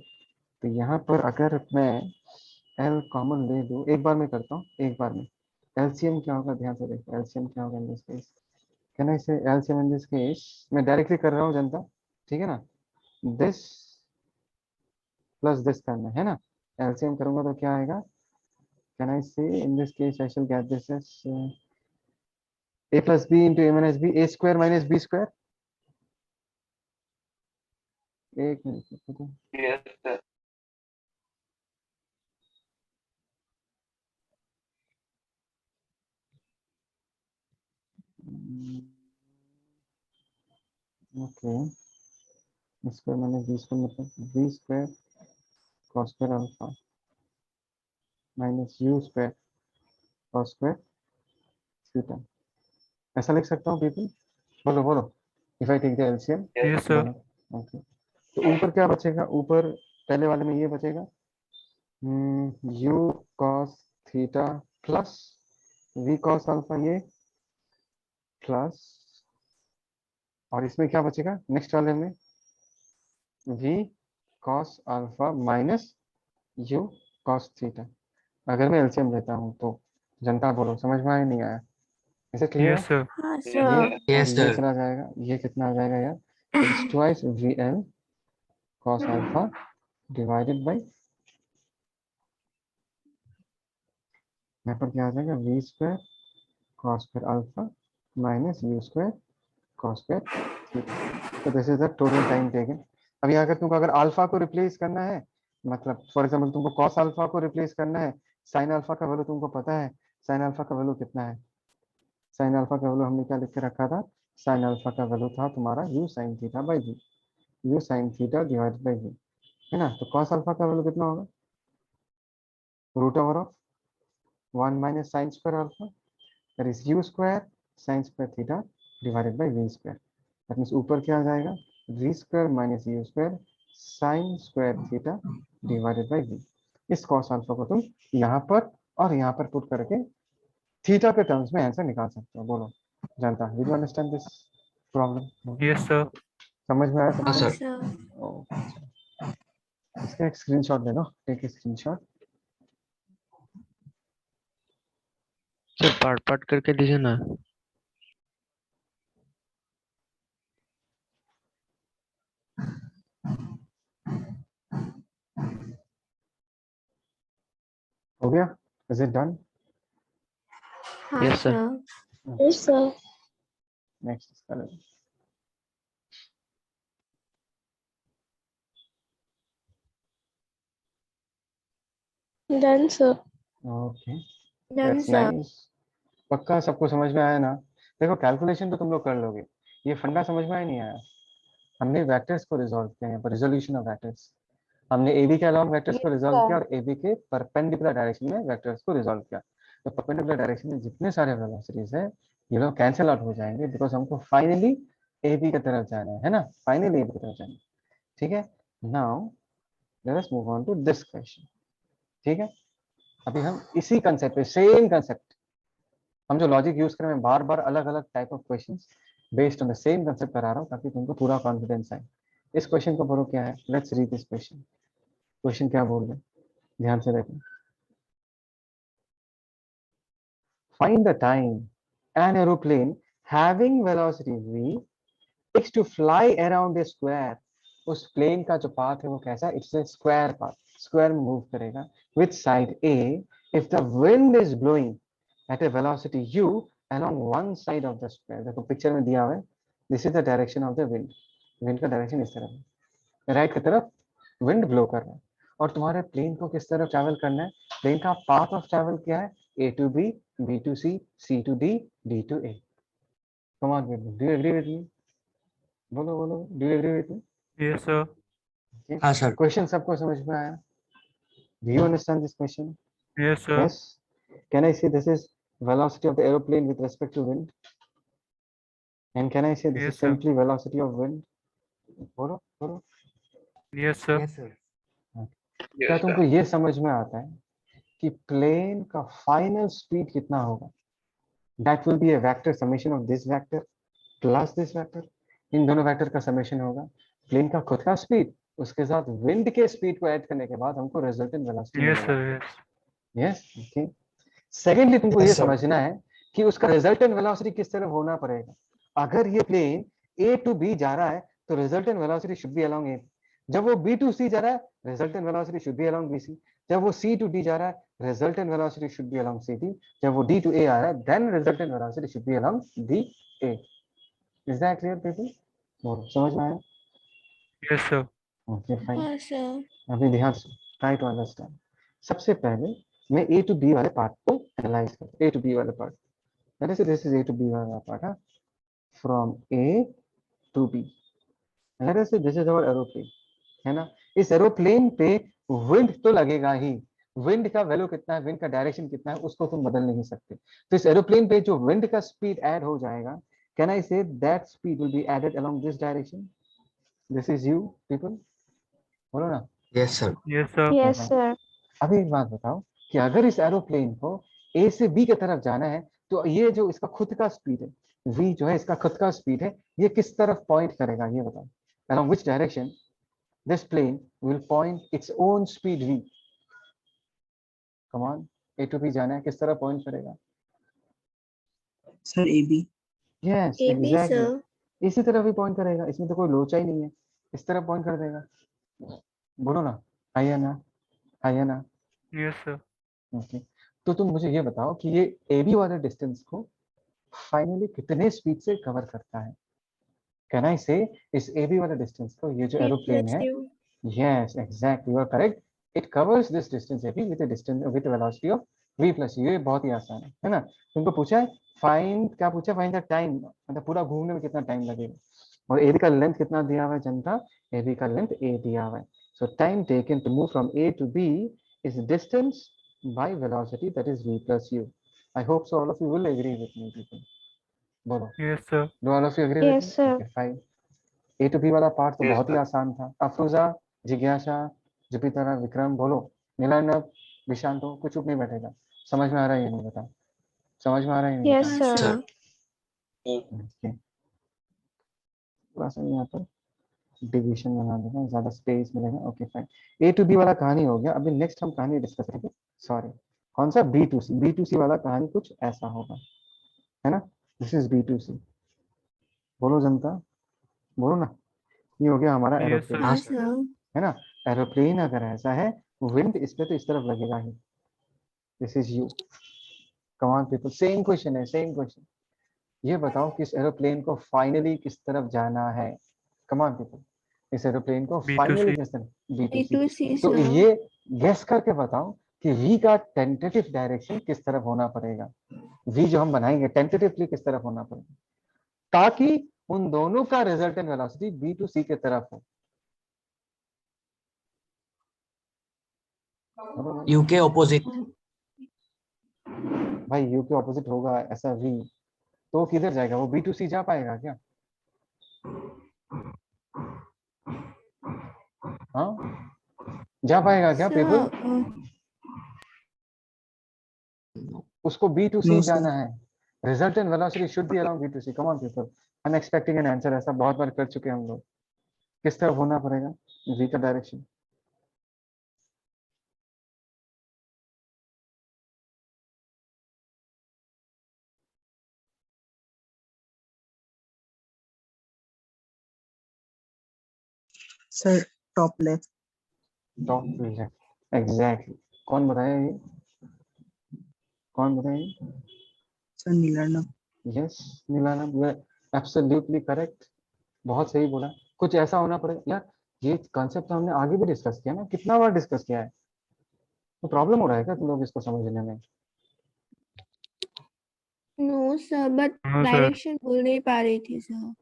तो यहाँ पर अगर मैं L common ले लूँ, एक बार में करता हूँ, एक बार में LCM क्या होगा ध्यान से देखो। LCM क्या होगा इन दिस केस? कैन आई से LCM इन दिस केस? मैं डायरेक्टली कर रहा हूँ जनता, ठीक है ना। दिस प्लस दिस करना है ना। LCM करूंगा तो क्या आएगा? Can I say in this case I shall get this as a plus b into a minus b, a square minus b square। एक minute, okay, square minus B square मतलब B square cos square alpha minus you square cos square theta. ऐसा लिख सकता हूँ people? बोलो बोलो, if I take the LCM. Yes, sir. बोलो okay. तो ऊपर क्या बचेगा? ऊपर पहले वाले में ये बचेगा u cos theta plus v cos alpha, ये प्लस, और इसमें क्या बचेगा नेक्स्ट वाले में? v cos alpha minus u cos theta. अगर मैं एलसीएम लेता हूँ तो जनता बोलो, समझ में आया नहीं आया? इसे क्लियर Yes, है? sir. हाँ, ये sir. और Yes, ये sir. चला जाएगा, ये कितना आ जाएगा यार? It's twice V L cos alpha divided by, यहाँ पर क्या आ जाएगा? We square cos square alpha minus you square cos square theta. तो this is the total time taken. अब यहाँ अगर तुमको अगर अल्फा को रिप्लेस करना है, मतलब फॉर एग्जाम्पल तुमको कॉस अल्फा को रिप्लेस करना है, साइन अल्फा का वैल्यू तुमको पता है, साइन अल्फा का वैल्यू कितना है? साइन अल्फा का वैल्यू हमने क्या लिख के रखा था? साइन अल्फा का वैल्यू था तुम्हारा u sine theta by v, u sine theta divided by v, है ना। तो कॉस अल्फा का वैल्यू कितना होगा? Root over of 1 minus sine square alpha, that is u square sine square theta divided by v square. That means ऊपर क्या आ जाएगा? We square minus you square sine square theta divided by v. इस cos alpha को तुम यहाँ पर और यहाँ पर पुट करके थीटा के टर्म्स में आंसर निकाल सकते हो। बोलो जनता, did you understand this problem? Yes, sir. समझ में आया हाँ, सबको? Yes, sir. sir. ओ, इसका एक स्क्रीनशॉट ले लो, take a screenshot. Sir part part करके दीजिए ना। हो गया? Is it done? हाँ, Yes, sir. sir. Yes, sir. Next colour. Done, sir. Okay, Done, that's sir. Nice. पक्का सबको समझ में आया ना? देखो कैलकुलेशन तो तुम लोग कर लोगे, ये फंडा समझ में आया नहीं आया? हमने वेक्टर्स को रिजॉल्व किया, यहाँ पर रिजोल्यूशन ऑफ वेक्टर्स। हमने AB के अलाउंग वेक्टर्स को रिजॉल्व किया और AB के परपेंडिकुलर डायरेक्शन में वेक्टर्स को रिजॉल्व किया। तो परपेंडिकुलर डायरेक्शन में जितने सारे वेलोसिटीज है ये लोग कैंसिल आउट हो जाएंगे, बिकॉज हमको फाइनली AB की तरफ जाना है ना, फाइनली AB की तरफ जाना है। ठीक है, now let us move on to this question. ठीक है, अभी हम इसी कंसेप्ट पे, सेम कंसेप्ट, हम जो लॉजिक यूज करें बार बार अलग अलग type of questions, based on the same concept करा रहा हूँ ताकि तुमको पूरा कॉन्फिडेंस आए। इस क्वेश्चन को पढ़ो क्या है, let's read this question. Question क्या बोल रहे हैं, ध्यान से देखो। Find the time an aeroplane having velocity v takes to fly around a square। उस प्लेन का जो पाथ है वो कैसा, it's a square path, square में मूव करेगा with side a if the wind is blowing at a velocity u along one side of the square। देखो picture में दिया हुआ है, this is the direction of the wind, wind का direction इस तरफ है, राइट की तरफ विंड ब्लो कर रहा है और तुम्हारे प्लेन को किस तरफ ट्रैवल करना है, प्लेन का पाथ ऑफ ट्रैवल क्या है, a to b, b to c, c to d, d to a। Come on people, do you agree with me? बोलो बोलो, do you agree with me? Yes, sir. Okay. हाँ sir. Question सबको समझ में आया? Do you understand this question? Yes, sir. Yes. Can I say this is velocity of the aeroplane with respect to wind? And can I say this Yes, is sir. simply velocity of wind? बोलो बोलो। Yes, sir. Yes, sir. क्या तुमको ये समझ में आता है कि प्लेन का फाइनल स्पीड कितना होगा? That will be a vector summation of this vector plus this vector। इन दोनों वेक्टर का समेशन होगा। प्लेन का खुद का स्पीड उसके साथ विंड के स्पीड को ऐड करने के बाद हमको रिजल्टेंट वेलोसिटी Yes, मिलेगा। sir. Yes. Yes, okay. Secondly तुमको Yes, ये sir. समझना है कि उसका रिजल्टेंट वेलोसिटी किस तरफ होना पड़ेगा। अगर ये प्लेन ए टू बी जा रहा है तो resultant velocity should be along A. जब वो बी टू सी जा रहा है resultant velocity should be along B C. जब वो सी टू डी जा रहा है resultant velocity should be along C D. जब वो डी टू ए आ रहा है then resultant velocity should be along D A. Is that clear people? समझ में आया? Yes, sir. Okay fine. हाँ सर। अभी ध्यान से ट्राई टू अंडरस्टैंड। सबसे पहले मैं ए टू बी वाले पार्ट को एनालाइज करता हूं। ए टू बी वाले part, that is this is A to B वाला पार्ट है, from A to B. Let us say this is our aeroplane, है ना। इस एरोप्लेन पे विंड तो लगेगा ही। विंड का वैल्यू कितना है, विंड का डायरेक्शन कितना है, उसको तुम बदल नहीं सकते। तो इस एरोप्लेन पे जो विंड का स्पीड ऐड हो जाएगा, can I say that speed will be added along this direction. This is u people, बोलो ना। Yes, sir. Yes, sir. Yes sir. अभी एक बात बताओ कि अगर इस एरोप्लेन को ए से बी की तरफ जाना है तो ये जो इसका खुद का स्पीड है, v जो है इसका खुद का स्पीड है, ये किस तरफ पॉइंट करेगा ये बताओ। along which direction this plane will point its own speed v। come on, a to b जाना है, किस तरफ पॉइंट करेगा? Sir A B. Yes A B exactly, sir. इसी तरफ ही पॉइंट करेगा, इसमें तो कोई लोचा ही नहीं है, इस तरफ पॉइंट कर देगा। बोलो ना, है ना, है ना। Yes, sir. ओके, तो तुम मुझे ये बताओ कि ये ए बी वाले डिस्टेंस को फाइनली कितने स्पीड से कवर करता है? कैन आई से इस ए बी वाले डिस्टेंस को, ये जो V एरोप्लेन plus है, U। Yes exactly you are correct, it covers this distance A B with a distance with velocity of v plus u। ये बहुत ही आसान है ना। तुमको पूछा है फाइंड, क्या पूछा, फाइंड द टाइम, मतलब पूरा घूमने में कितना टाइम लगेगा। और ए बी का लेंथ कितना दिया हुआ है जनता, ए बी का लेंथ a दिया हुआ है। So time taken to move from a to b is distance by velocity, that is v plus u। I hope so all of you will agree with me people। बोलो, Yes, sir. do all of you agree with Yes me? sir। Okay fine। a to b वाला part तो बहुत ही आसान था। अफरोजा, जिज्ञासा, जुपितरा, विक्रम, बोलो। नीलानव, विशांतो, कुछ चुप नहीं बैठेगा। समझ में आ रहा है ये नहीं बताओ, समझ में आ रहा है ये नहीं यस बताओ। सर। Okay। थोड़ा सा यहाँ पर डिवीजन बना देगा, ज्यादा स्पेस मिलेगा। Okay fine, A to B वाला कहानी हो गया। अभी नेक्स्ट हम कहानी डिस्कस करेंगे, सॉरी कौन सा, B to C. B to C वाला कहानी कुछ ऐसा होगा, है ना। This is B to C. बोलो जनता, बोलो ना। ये हो गया हमारा Yes, एरोप्लेन, sir. हाँ सर। है ना। एरोप्लेन अगर ऐसा है, विंड इस पे तो इस तरफ लगेगा ही। This is U. Come on people, same question है, सेम क्वेश्चन। ये बताओ कि इस एरोप्लेन को फाइनली किस तरफ जाना है। कम ऑन पीपल, इस एरोप्लेन को B to फाइनली C. किस तरफ, B B to to C. C तो sir। ये गेस करके बताओ कि v का टेंटेटिव डायरेक्शन किस तरफ होना पड़ेगा। v जो हम बनाएंगे टेंटेटिवली किस तरफ होना पड़ेगा, ताकि उन दोनों का रिजल्टेंट वेलोसिटी बी टू सी की तरफ हो। U के opposite। भाई u के ऑपोजिट होगा ऐसा v, तो किधर जाएगा वो, बी टू सी जा पाएगा क्या? हाँ, जा पाएगा क्या पीपल? उसको B to C No, sir. जाना है, resultant velocity should be around B to C. Come on people, I'm expecting an answer, ऐसा बहुत बार कर चुके हैं हम लोग। किस तरफ होना पड़ेगा v का direction? Sir top left. Top left, exactly. कौन बताया ये? कौन बताया? Sir Nilarnav. Yes Nilanand, you are absolutely correct. बहुत सही बोला। कुछ ऐसा होना पड़ेगा यार। ये कॉन्सेप्ट हमने आगे भी डिस्कस किया ना, कितना बार डिस्कस किया है। तो प्रॉब्लम हो रहा है क्या तुम लोग इसको समझने में? No sir, but No, sir. Direction बोल नहीं पा रही थी सर।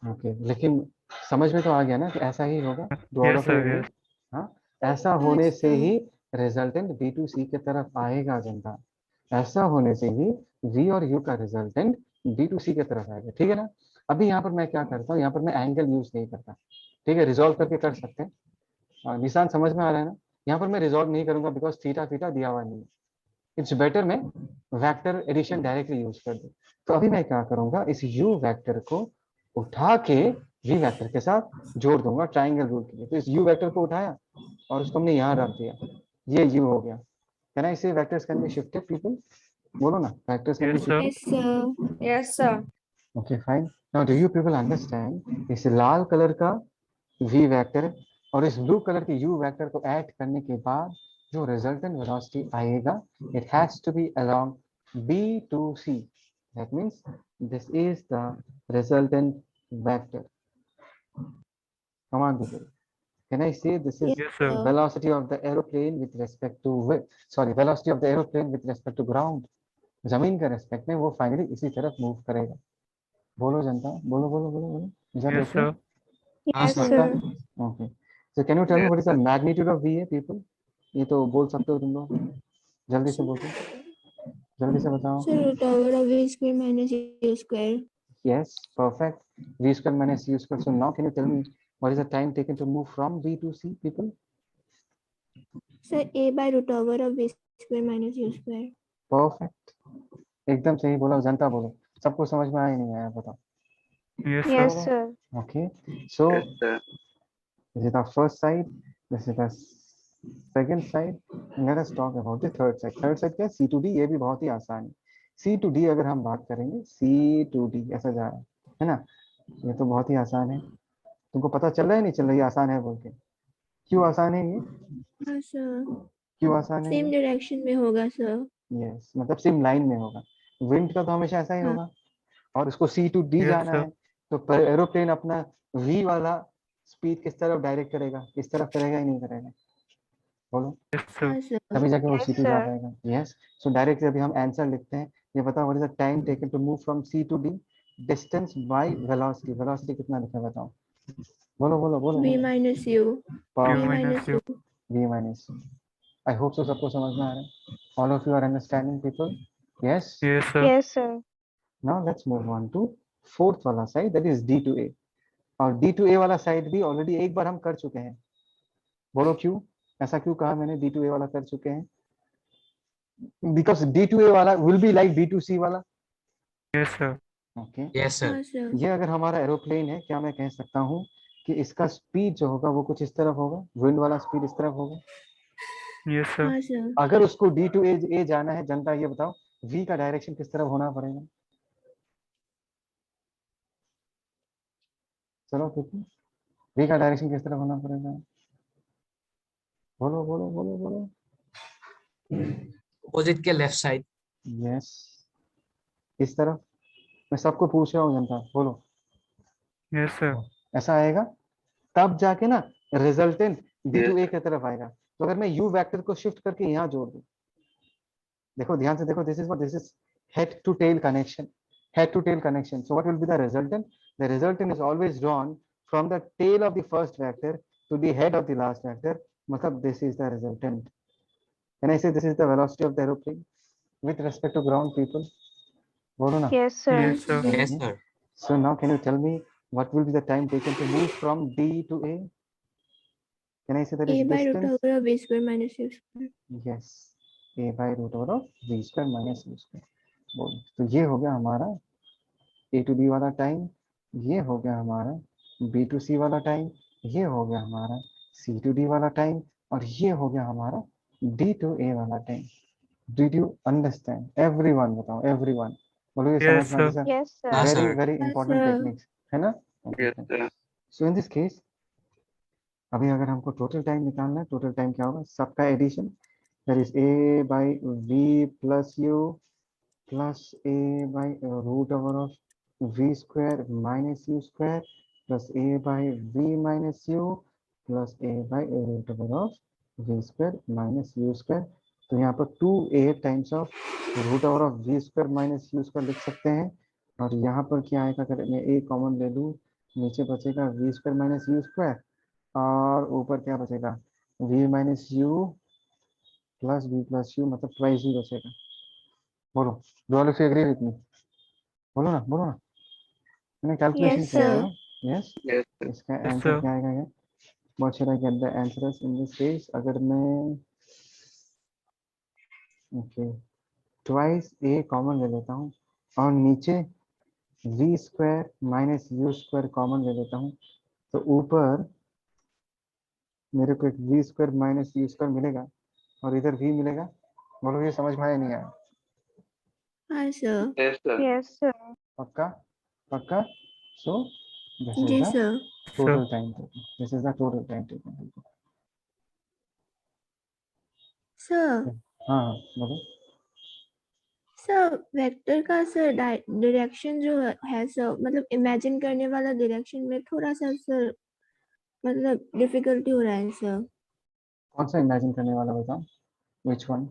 ओके, लेकिन समझ में तो आ गया ना कि ऐसा ही होगा। Do all Yes, of you sir. agree? Yes. हाँ, ऐसा होने Yes, से sir. ही रिजल्टेंट B2C की तरफ आएगा जनता। ऐसा होने से ही V और U का रिजल्टेंट B2C की तरफ आएगा, ठीक है ना। अभी यहाँ पर मैं क्या करता हूँ, यहाँ पर मैं एंगल यूज नहीं करता, ठीक है। रिजॉल्व करके कर सकते हैं। निशान समझ में आ रहा है ना। यहाँ पर मैं रिजॉल्व नहीं करूंगा बिकॉज थीटा थीटा दिया हुआ नहीं है। इट्स बेटर मैं वेक्टर एडिशन डायरेक्टली यूज कर दूं। तो अभी मैं क्या करूंगा, इस U वेक्टर को उठा के V वेक्टर के साथ जोड़ दूंगा ट्राइंगल रूल के लिए। तो इस U वेक्टर को उठाया और उसको हमने यहाँ रख दिया, ये U हो गया। Can I say vectors can be shifted people? बोलो ना, vectors can be Yes, sir. Shifted. Yes, sir. Yes, sir. Okay fine. Now do you people understand, इस लाल कलर का V वेक्टर और इस ब्लू कलर के U वेक्टर को add करने के बाद जो रिजल्टेंट वेलोसिटी आएगा, it has to be along B2C। That means this is the resultant vector. Come on people, can I say this is Yes, sir. velocity of the aeroplane with respect to velocity of the aeroplane with respect to ground। जमीन के respect में वो finally इसी तरफ move करेगा। बोलो जनता, बोलो बोलो बोलो बोलो। Is that Yes, okay? sir. हाँ Yes, sir. sir. Okay. So can you tell me Yes, what is the sir. magnitude of VA people? ये तो बोल सकते हो तुम लोग, जल्दी से बोलो, जल्दी से बताओ। So root over of v square minus u square. Yes, perfect. V square minus U square. So now can you tell me what is the time taken to move from B to C, people? So a by root over of v square minus u square. Perfect. एकदम सही बोला जनता, बोलो। सबको समझ में आया नहीं आया बताओ। Yes, sir. Yes, sir. Okay. So this is the first side. This is the second side. And let us talk about the third side. Third side क्या है? C to D। ये भी बहुत ही आसान है। C to D अगर हम बात करेंगे, C to D ऐसा जा रहा है ना। ये तो बहुत ही आसान है। तुमको पता चल रहा है नहीं चल रहा है ये आसान है बोल के? क्यों आसान है ये? हाँ sir. क्यों आसान है? Same direction में होगा sir. यस, मतलब सेम लाइन में होगा। विंड का तो हमेशा ऐसा ही हाँ. होगा। और उसको C to D Yes, जाना sir. है, तो एरोप्लेन अपना V वाला स्पीड किस तरफ डायरेक्ट करेगा? इस तरफ करेगा ही नहीं करेगा? बोलो, Yes, sir. हाँ sir. तभी जाके वो Yes, C to जा sir. पाएगा। यस, सो डायरेक्टली अभी हम आंसर लिखते हैं। ये बताओ what is the time taken to move from C to D? Distance by velocity. Velocity कितना लिखा है बताओ? बोलो बोलो बोलो v बोलो। minus u. v U Perfect. minus U. V minus U। I hope so सबको समझ में आ रहा है। All of you are understanding people? Yes? Yes, sir. Yes, sir. Now let's move on to fourth वाला side, that is D to A। और D to A वाला side भी already एक बार हम कर चुके हैं। बोलो क्यों? ऐसा क्यों कहा मैंने D to A वाला कर चुके हैं? Because D to A वाला will be like B to C वाला। Yes, sir. Okay। Yes sir. हाँ sir. ये अगर हमारा एरोप्लेन है, क्या मैं कह सकता हूँ कि इसका स्पीड जो होगा वो कुछ इस तरफ होगा, विंड वाला स्पीड इस तरफ होगा। Yes, sir. हाँ sir. अगर उसको D to A जाना है जनता, ये बताओ V का डायरेक्शन किस तरफ होना पड़ेगा? चलो ठीक है, V का डायरेक्शन किस तरफ होना पड़ेगा? बोलो बोलो बोलो बोलो। अपोजिट के लेफ्ट साइड। यस, इस तरफ। मैं सबको पूछ रहा हूँ जनता, बोलो। Yes, sir. ऐसा आएगा तब जाके ना रिजल्टेंट D to A की तरफ आएगा। तो अगर मैं U वेक्टर को शिफ्ट करके यहाँ जोड़ दूं, देखो ध्यान से देखो, this is head to tail connection. Head to tail connection. So what will be the resultant? The resultant is always drawn from the tail of the first vector to the head of the last vector. मतलब this is the resultant. Can I say this is the velocity of the aeroplane with respect to ground people? बोलो ना। Yes, sir. Yes, sir. Yes sir. So now can you tell me what will be the time taken to move from D to A? Can I say that a is by root distance? over of v square minus u square. Yes, A by root over of V square minus U square। बोलो, तो ये हो गया हमारा A to B वाला time. ये हो गया हमारा बी टू सी वाला टाइम, ये हो गया हमारा सी टू डी वाला टाइम, और ये हो गया हमारा डी टू ए वाला time. Did you understand everyone? बताओ एवरीवन, बोलो ये Yes, समझ में sir. आता है? Yes, sir. हाँ very sir. Very Yes, important sir. Techniques है ना? Yes, sir. So in this case अभी अगर हमको टोटल टाइम निकालना है, टोटल टाइम क्या होगा? सबका addition, that is a by v plus u plus a by root over of v square minus you square plus a by v minus u plus a by root over of v square minus you square. तो यहाँ पर 2a times of root over of v square minus you square लिख सकते हैं। और यहाँ पर क्या आएगा? अगर मैं a कॉमन ले लूँ, नीचे बचेगा v square minus you square, और ऊपर क्या बचेगा? v minus u plus v plus u, मतलब ट्वाइस ही बचेगा। बोलो, do all of you agree with me? बोलो ना, बोलो ना, मैंने कैलकुलेशन Yes, किया है sir. ना? यस। Yes, sir. इसका Yes, आंसर sir. क्या आएगा? ये what should I get the answer in this case? अगर मैं ओके ट्वाइस a कॉमन ले लेता हूँ और नीचे v square minus you square common ले लेता हूँ, तो ऊपर मेरे को एक v square minus you square मिलेगा और इधर v मिलेगा। बोलो ये समझ में आया नहीं आया? Hi, sir. Yes, sir. Yes, sir. पक्का? पक्का? सो this is Yes, the sir. Total time taken, this is the total time taken. Sir. हाँ हाँ बोलो। सर वेक्टर का सर डायरेक्शन जो है सर, मतलब इमेजिन करने वाला डायरेक्शन में थोड़ा सा सर मतलब डिफिकल्टी हो रहा है सर। कौन सा इमेजिन करने वाला बताओ? Which one?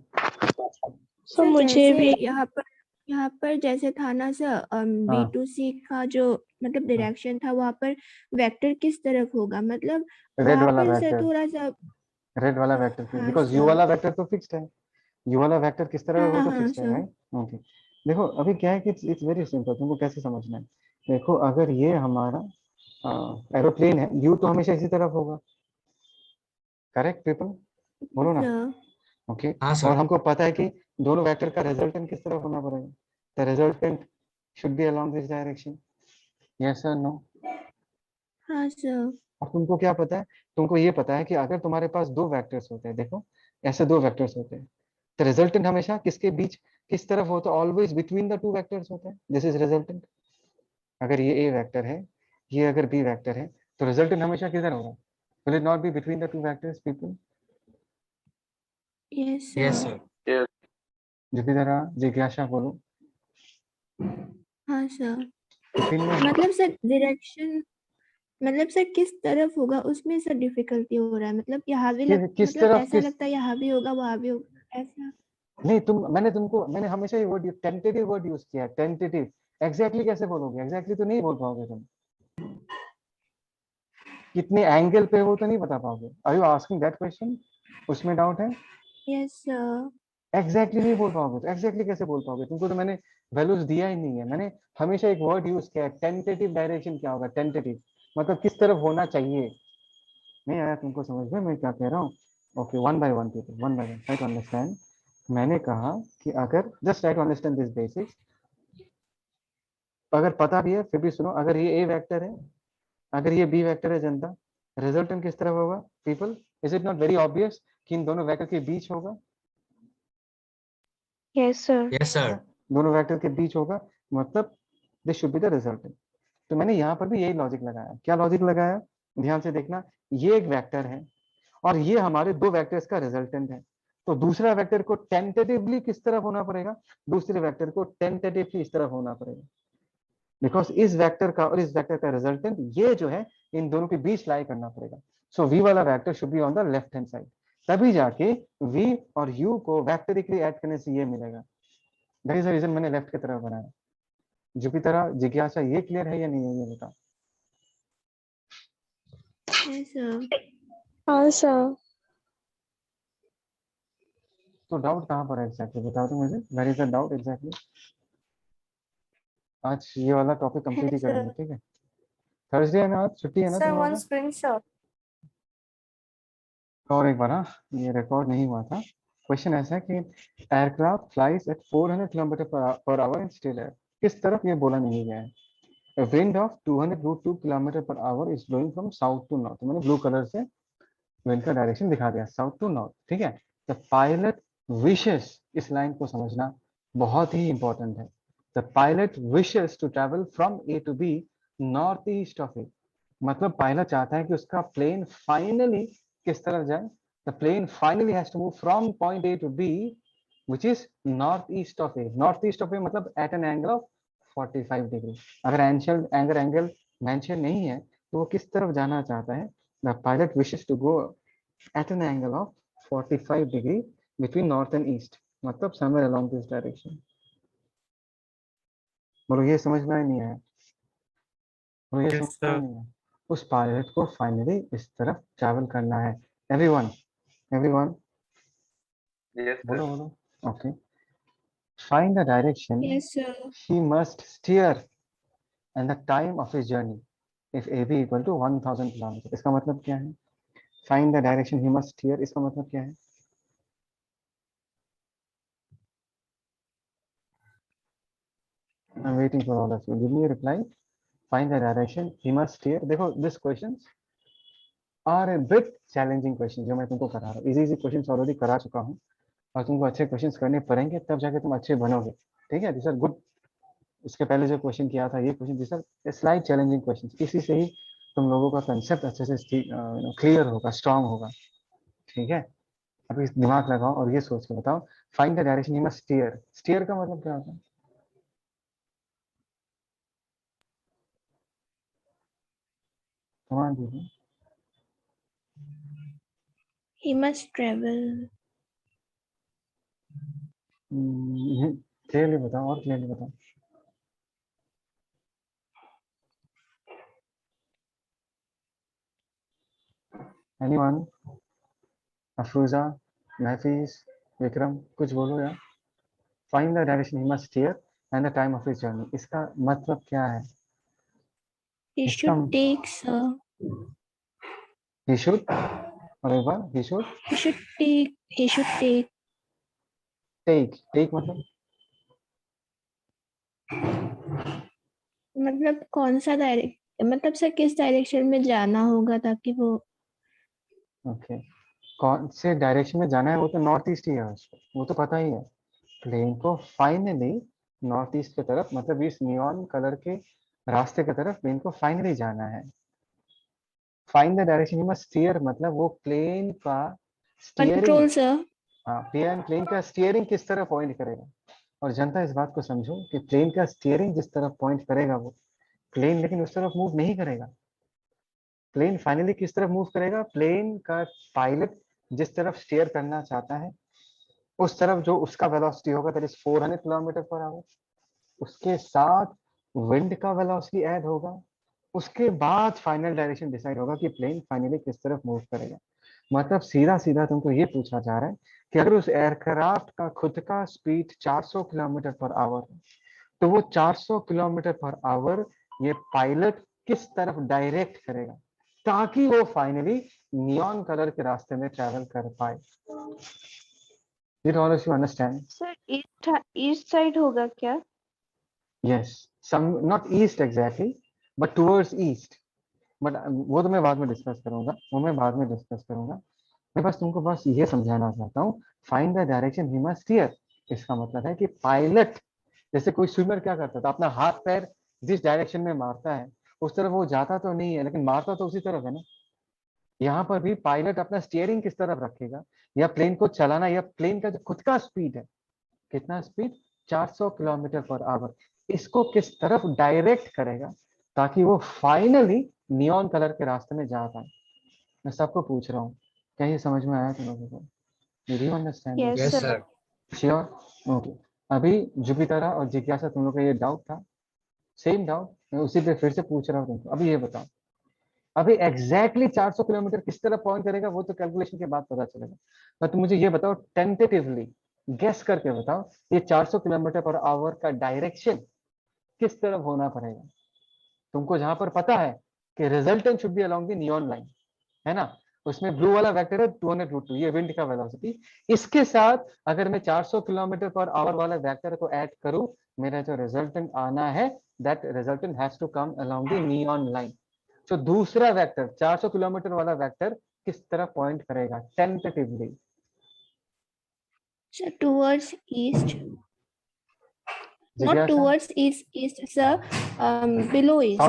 सर मुझे भी यहाँ पर जैसे था ना सर, बी टू सी का जो मतलब डायरेक्शन था, वहाँ पर वेक्टर किस तरफ होगा, मतलब रेड वहाँ वाला पर सर वेक्टर, थोड़ा सा। रेड वाला वेक्टर क्यों? हाँ बिकॉज यू सर। वाला वेक्टर तो फिक्स्ड है। यू वाला वेक्टर किस तरह है वो हाँ तो हाँ फिक्स्ड है, सर। राइट? ओके। देखो अभी क्या है कि इट्स वेरी सिंपल, तुमको कैसे समझना है। देखो अगर ये हमारा एरोप्लेन है, यू तो हमेशा इसी तरफ होगा, करेक्ट पीपल? बोलो ना। Sir okay. हाँ और सर। हमको पता है कि दोनों वेक्टर का रिजल्टेंट किस तरफ होना पड़ेगा? The resultant should be along this direction, yes और नो? हाँ सर। और तुमको क्या पता है? तुमको ये पता है कि अगर तुम्हारे पास दो वेक्टर्स होते हैं, देखो ऐसे दो वेक्टर्स होते हैं, तो रिजल्टेंट हमेशा किसके बीच, किस तरफ होता है? Always between the two vectors होते हैं, दिस इज रिजल्टेंट। अगर ये ए वेक्टर है, ये अगर बी वेक्टर है, तो रिजल्टेंट हमेशा किधर होगा? Will it not be between the two vectors people? Yes yes sir. Sir. Yes. जितनी तरह जिज्ञासा बोलो, हाँ सर। टिफिन में मतलब सर डायरेक्शन, मतलब सर किस तरफ होगा उसमें सर डिफिकल्टी हो रहा है, मतलब यहाँ भी किस मतलब तरफ, ऐसा किस लगता है यहाँ भी होगा वहाँ भी होगा ऐसा। नहीं, मैंने हमेशा ये वर्ड टेंटेटिव वर्ड यूज किया है, टेंटेटिव। एग्जैक्टली कैसे बोलोगे? एग्जैक्टली तो नहीं बोल पाओगे तुम, कितने एंगल पे वो तो नहीं बता पाओगे। Are you asking that question? उसमें डाउट है? Yes sir. एग्जैक्टली नहीं बोल पाओगे तो एग्जैक्टली कैसे बोल पाओगे? तुमको तो मैंने वैल्यूज दिया ही नहीं है। मैंने हमेशा एक वर्ड यूज किया है, टेंटेटिव डायरेक्शन। क्या होगा टेंटेटिव? मतलब किस तरफ होना चाहिए। नहीं आया तुमको समझ में मैं क्या कह रहा हूँ? Okay, one by one people, one by one try to understand. मैंने कहा कि अगर just try to understand this basics, अगर पता भी है फिर भी सुनो। अगर ये ए वेक्टर है, अगर ये बी वेक्टर है जनता, रिजल्टेंट किस तरफ होगा people? Is it not very obvious कि इन दोनों वेक्टर के बीच होगा? Yes sir. Yes sir. दोनों वेक्टर के बीच होगा, मतलब this should be the resultant. तो मैंने यहाँ पर भी यही लॉजिक लगाया। क्या लॉजिक लगाया? ध्यान से देखना। ये एक वेक्टर है और ये हमारे दो वेक्टर्स का रिजल्टेंट है, तो दूसरा वेक्टर को टेंटेटिवली किस तरफ होना पड़ेगा? दूसरे वेक्टर को टेंटेटिवली इस तरफ होना पड़ेगा, बिकॉज इस वेक्टर का और इस वेक्टर का रिजल्टेंट ये जो है इन दोनों के बीच लाई करना पड़ेगा। सो v वाला vector should be on the left hand side, तभी जाके v और u को वेक्टरिकली ऐड करने से ये मिलेगा। दैट इज द रीजन मैंने लेफ्ट की तरफ बनाया। जो की तरह जिज्ञासा ये क्लियर है या नहीं है ये बताओ? Yes sir. हाँ सर। तो डाउट कहाँ पर है एग्जैक्टली बताओ तो मुझे, where is the doubt exactly? आज ये वाला टॉपिक कंप्लीट ही Yes, sir. करेंगे, ठीक है? थर्सडे है ना, आज छुट्टी है ना तुम लोगों को? screenshot. और एक बार, हाँ ये रिकॉर्ड नहीं हुआ था। क्वेश्चन ऐसा है कि aircraft flies at 400 kilometre per hour in still air, किस तरफ ये बोला नहीं गया है? Wind of 200 kilometre per hour is blowing from south to north. मैंने ब्लू कलर से विंड का डायरेक्शन दिखा दिया, साउथ टू नॉर्थ, ठीक है। द पायलट विशेस, इस लाइन को समझना बहुत ही इंपॉर्टेंट है। The pilot wishes to travel from A to B north east of ए, मतलब पायलट चाहता है कि उसका प्लेन फाइनली किस तरफ जाए। The plane finally has to move from point A to B which is north east of A. North east of A मतलब at an angle of 45 degree. अगर एंगल मेंशन नहीं है तो वो किस तरफ जाना चाहता है? The pilot wishes to go at an angle of 45 degree between north and east, मतलब somewhere along this direction। बोलो ये समझ में नहीं आया? बोलो ये Yes, समझ में sir. नहीं आया? उस पायलट को फाइनली इस तरफ ट्रैवल करना है। एवरीवन बोलो बोलो okay. Find the direction Yes, sir. he must steer and the time of his journey if AB equal to 1000 kilometre. इसका मतलब क्या है? Find the direction he must steer, इसका मतलब क्या है? I'm waiting for all of you. Give me a reply. Find the direction he must steer. देखो this questions are a bit challenging questions जो मैं तुमको करा रहा हूँ। इजी क्वेश्चंस ऑलरेडी करा चुका हूँ और तुमको अच्छे क्वेश्चंस करने पड़ेंगे तब जाके तुम अच्छे बनोगे, ठीक है। This are good. इसके पहले जो क्वेश्चन किया था ये question this are slight challenging questions. इसी से ही तुम लोगों का कंसेप्ट अच्छे से क्लियर होगा, स्ट्रांग होगा, ठीक है। अभी दिमाग लगाओ और ये सोच के बताओ। Find the direction you must steer. Steer का मतलब क्या होता है? कमांड दीजिए। He must travel. क्लियरली बताओ और क्लियरली बताओ। एनीवन? अफरोजा, महफीज, विक्रम, कुछ बोलो यार। Find the direction he must steer and the time of his journey, इसका मतलब क्या है? He इसका should take, sir. He should, और एक बार he should He should take. He should take. Take मतलब मतलब कौन सा डायरेक्ट, मतलब सर किस डायरेक्शन में जाना होगा ताकि वो ओके। कौन से डायरेक्शन में जाना है वो तो नॉर्थ ईस्ट ही है उसको, वो तो पता ही है। प्लेन को फाइनली नॉर्थ ईस्ट की तरफ, मतलब इस नियॉन कलर के रास्ते की तरफ प्लेन को फाइनली जाना है। Find the direction you must steer मतलब वो प्लेन का स्टीयरिंग, कंट्रोल, सर. हाँ प्लेन का स्टीयरिंग किस तरफ पॉइंट करेगा। और जनता इस बात को समझो कि प्लेन का स्टीयरिंग जिस तरफ पॉइंट करेगा वो प्लेन लेकिन उस तरफ मूव नहीं करेगा। प्लेन फाइनली किस तरफ मूव करेगा? प्लेन का पायलट जिस तरफ स्टीयर करना चाहता है उस तरफ जो उसका वेलोसिटी होगा that is 400 kilometre per our, उसके साथ विंड का वेलोसिटी ऐड होगा। उसके बाद फाइनल डायरेक्शन डिसाइड होगा कि प्लेन फाइनली किस तरफ मूव करेगा। मतलब सीधा सीधा तुमको ये पूछा जा रहा है कि अगर उस एयरक्राफ्ट का खुद का स्पीड 400 किलोमीटर पर आवर है तो वो 400 किलोमीटर पर आवर ये पायलट किस तरफ डायरेक्ट करेगा ताकि वो फाइनली नियॉन कलर के रास्ते में ट्रैवल कर पाए। Did all of you understand? Sir east side होगा क्या? Yes, some not east exactly, but towards east. But वो तो मैं बाद में डिस्कस करूंगा, मैं बस तुमको बस ये समझाना चाहता हूँ। Find the direction he must steer, इसका मतलब है कि पायलट, जैसे कोई स्विमर क्या करता था, अपना हाथ पैर जिस डायरेक्शन में मारता है उस तरफ वो जाता तो नहीं है लेकिन मारता तो उसी तरफ है ना। यहाँ पर भी पायलट अपना स्टीयरिंग किस तरफ रखेगा या प्लेन को चलाना या प्लेन का जो खुद का स्पीड है, कितना स्पीड 400 किलोमीटर पर आवर, इसको किस तरफ डायरेक्ट करेगा ताकि वो फाइनली नियॉन कलर के रास्ते में जा पाए। मैं सबको पूछ रहा हूँ, क्या ये समझ में आया तुम लोगों को? Did you understand it? Yes sir. Sure? Okay. अभी जुपिटरा और जिज्ञासा तुम लोग का ये डाउट था, सेम डाउट मैं उसी पे फिर से पूछ रहा हूँ तुमको। अभी ये बताओ, अभी एग्जैक्टली 400 किलोमीटर किस तरह पॉइंट करेगा वो तो कैलकुलेशन के बाद पता चलेगा, पर तुम मुझे ये बताओ टेंटेटिवली गेस करके बताओ ये 400 किलोमीटर पर आवर का डायरेक्शन किस तरफ होना पड़ेगा तुमको, जहां पर पता है कि resultant should be along the neon line, है ना, उसमें ब्लू वाला वेक्टर है 200√2, ये विंड का वेलोसिटी। इसके साथ अगर मैं 400 km/h वाला वेक्टर को ऐड करूं, मेरा जो रिजल्टेंट आना है, that resultant has to come along the neon line. तो दूसरा वेक्टर 400 किलोमीटर वाला वेक्टर किस तरफ पॉइंट करेगा tentatively? So towards east, not जिज्ञासा? towards east, sir. Below east.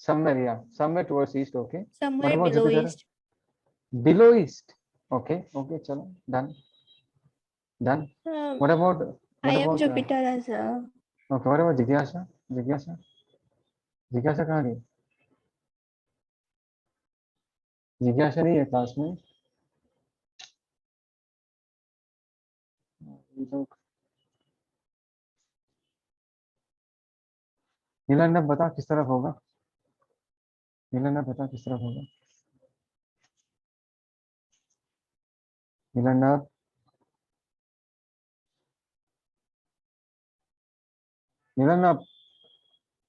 somewhere towards east, okay. Somewhere What about below Jupiter? east. Below east, okay, chalo, done. What about I am Jupiter, sir. okay, what about जिज्ञासा कहाँ गई? जिज्ञासा नहीं है class में? नीलंडा बता किस तरफ होगा? नीलंडा बता किस तरफ होगा? नीलंडा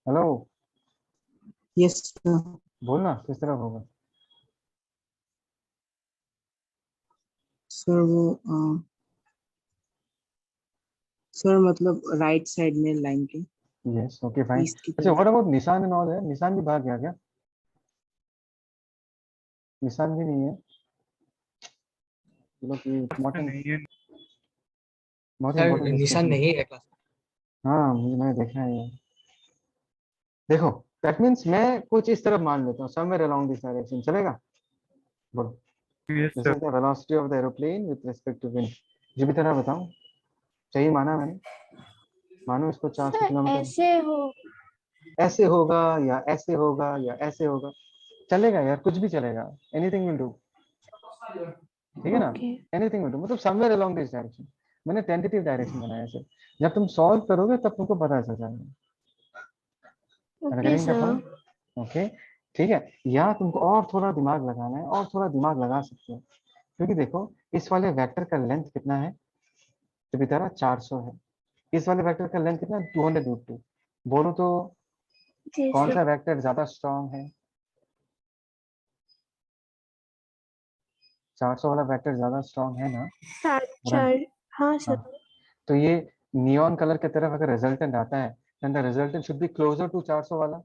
हेलो, Yes, sir. बोलना किस तरफ होगा? सर वो सर मतलब राइट साइड में लाइन के यस, ओके फाइन। ईस्ट की अच्छा, तरफ। व्हाट अबाउट निशान एंड ऑल है? निशान भी भाग गया क्या? निशान भी नहीं है? चलो कि उसमें नहीं है। बहुत सर इंपॉर्टेंट निशान डिस्कशन। नहीं है क्लास में। हाँ, मैंने देखा है ये। देखो, दैट मींस मैं कुछ इस तरफ मान लेता हूँ, समवेयर अलोंग दिस डायरेक्शन, चलेगा? बोलो। Yes, this sir. Is the velocity of the aeroplane with respect to wind. जो भी तरह बताऊं, सही माना मैंने? मानो इसको 400 Sir, किलोमीटर ऐसे हो। ऐसे होगा या ऐसे होगा या ऐसे होगा, चलेगा यार, कुछ भी चलेगा, एनीथिंग विल डू, ठीक है ना? Okay. एनीथिंग विल डू, मतलब समवेयर अलोंग दिस डायरेक्शन। मैंने टेंटेटिव डायरेक्शन बनाया है। जब तुम सॉल्व करोगे तब तुमको पता चल जाएगा। Okay, sir. ओके, ठीक है। या तुमको और थोड़ा दिमाग लगाना है, और थोड़ा दिमाग लगा सकते हो, क्योंकि देखो इस वाले वेक्टर का लेंथ कितना है? तो बेटा 400 है। इस वाले वेक्टर का लेंथ कितना है? 200√2। बोलो तो जी कौन sir. सा वेक्टर ज्यादा स्ट्रांग है? 400 वाला वेक्टर ज्यादा स्ट्रांग है ना? 4 हाँ sir. हाँ, तो ये नियॉन कलर की तरफ अगर रिजल्टेंट आता है, then the resultant should be closer to 400 वाला,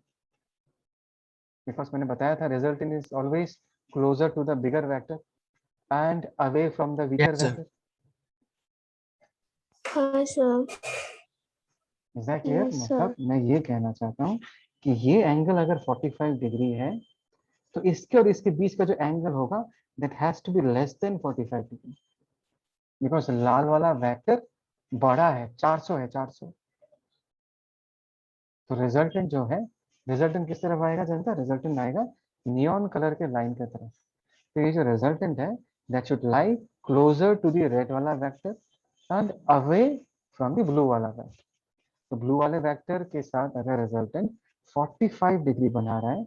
बिकॉज मैंने बताया था resultant is always closer to the bigger vector and away from the weaker Yes, sir. Vector. हाँ sir. Is that clear? Yes, मतलब sir. मैं ये कहना चाहता हूँ कि ये एंगल अगर 45 डिग्री है, तो इसके और इसके बीच का जो एंगल होगा, that has to be less than 45 degree, because लाल वाला वेक्टर बड़ा है, 400 है, 400। तो रिजल्टेंट जो है, रिजल्टेंट किस तरफ आएगा जनता? रिजल्टेंट आएगा नियॉन कलर के लाइन की तरफ। तो ये जो रिजल्टेंट है, that should lie closer to the red वाला vector and away from the blue वाला वेक्टर। तो ब्लू वाले वेक्टर के साथ अगर रिजल्टेंट 45 डिग्री बना रहा है,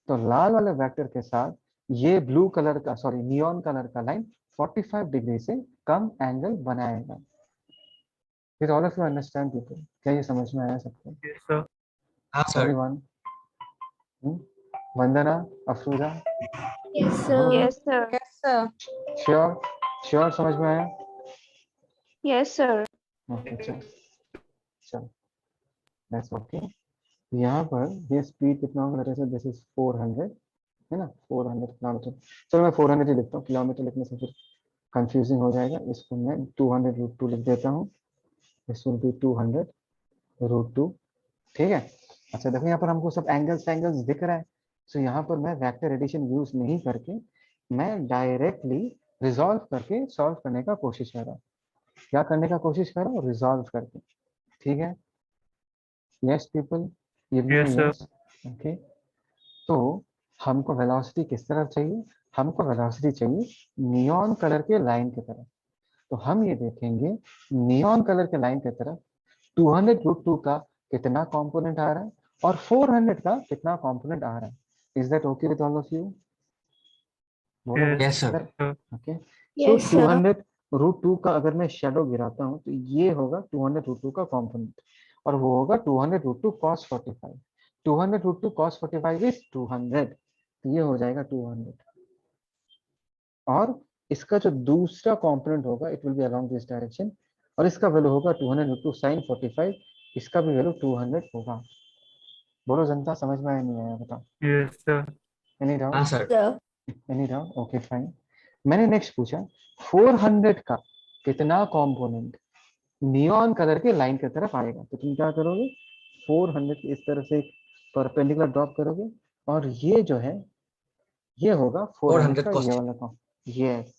तो लाल वाले वेक्टर के साथ ये ब्लू कलर का, सॉरी नियॉन कलर का लाइन 45 डिग्री से कम एंगल बनाएगा। फिर all of you understand people? क्या ये समझ में आया सबको? Yes, sir. हाँ sir. Everyone? Vandana, Afroza, Yes sir. Yes, sir. Yes, sir. Sure समझ में आया? Yes, sir. ओके, चल दैट्स ओके। यहाँ पर ये स्पीड कितना होगा? जैसे दिस इज 400 है ना, 400 किलोमीटर। चलो मैं 400 ही लिखता हूँ, किलोमीटर लिखने से फिर कंफ्यूजिंग हो जाएगा। इसको मैं 200√2 लिख देता हूँ। दिस विल बी 200√2, ठीक है। अच्छा देखो, यहाँ पर हमको सब एंगल्स दिख रहा है। सो यहाँ पर मैं वेक्टर एडिशन यूज नहीं करके मैं डायरेक्टली रिजॉल्व करके सॉल्व करने का कोशिश कर रहा हूँ। क्या करने का कोशिश कर रहा हूँ? रिजॉल्व करके, ठीक है। यस पीपल, ये भी Yes, sir. Yes, okay. तो हमको वेलोसिटी किस तरफ चाहिए? हमको वेलोसिटी चाहिए नियॉन कलर के लाइन की तरफ। तो हम ये देखेंगे नियॉन कलर के लाइन की तरफ 200√2 का कितना कंपोनेंट आ रहा है और 400 का कितना कंपोनेंट आ रहा है। Is that okay with all of you? बोलो Yes, Yes, sir. sir. Okay. So Yes sir. 200√2 का अगर मैं शेडो गिराता हूँ, तो ये होगा 200√2 का कंपोनेंट, और वो होगा 200√2 cos 45। 200√2 cos 45 इज 200, तो ये हो जाएगा 200। और इसका जो दूसरा कंपोनेंट होगा it will B along this direction, और इसका वैल्यू होगा 200 इंटू साइन 45, इसका भी वैल्यू 200 होगा। बोलो जनता, समझ में आया नहीं आया बताओ? Yes, sir. एनी हाँ doubt? Sir. sir. Any doubt? Okay fine. मैंने नेक्स्ट पूछा 400 का कितना कंपोनेंट नियॉन कलर के लाइन की तरफ आएगा, तो तुम क्या करोगे? 400 की इस तरफ से परपेंडिकुलर ड्रॉप करोगे, और ये जो है ये होगा 400 400 का cos ये वाला कॉम। Yes,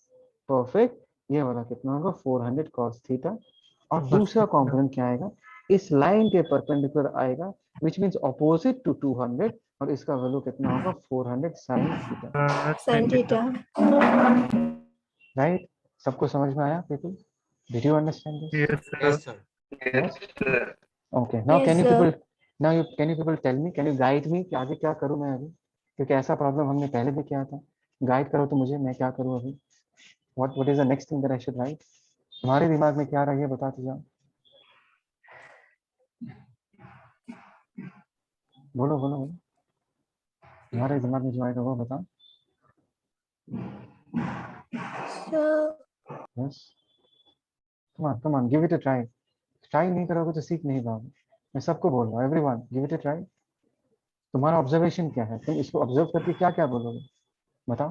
perfect. ये वाला कितना होगा? 400 cos थीटा। और दूसरा कंपोनेंट क्या आएगा? इस लाइन के परपेंडिकुलर आएगा, which means opposite to 200, और इसका वैल्यू कितना होगा? 400 sin theta. Sin theta. Right? सबको समझ में आया people? Did you understand this? Yes, sir. yes sir. Yes. Okay. Now Yes, can you sir. people, can you people tell me, can you guide me कि आगे क्या करूं मैं अभी? क्योंकि ऐसा प्रॉब्लम हमने पहले भी किया था। गाइड करो तो मुझे, मैं क्या करूं अभी? What is the next thing that I should write? तुम्हारे दिमाग में क्या आ रहा है ये बताते जाओ। बोलो बोलो बोलो, तुम्हारे दिमाग में जो आएगा वो बताओ। So Yes. Come on, give it a try. Try नहीं करोगे तो सीख नहीं पाओगे। मैं सबको बोल रहा हूँ, everyone give it a try. तुम्हारा ऑब्जर्वेशन क्या है? तुम इसको ऑब्जर्व करके क्या क्या बोलोगे बताओ?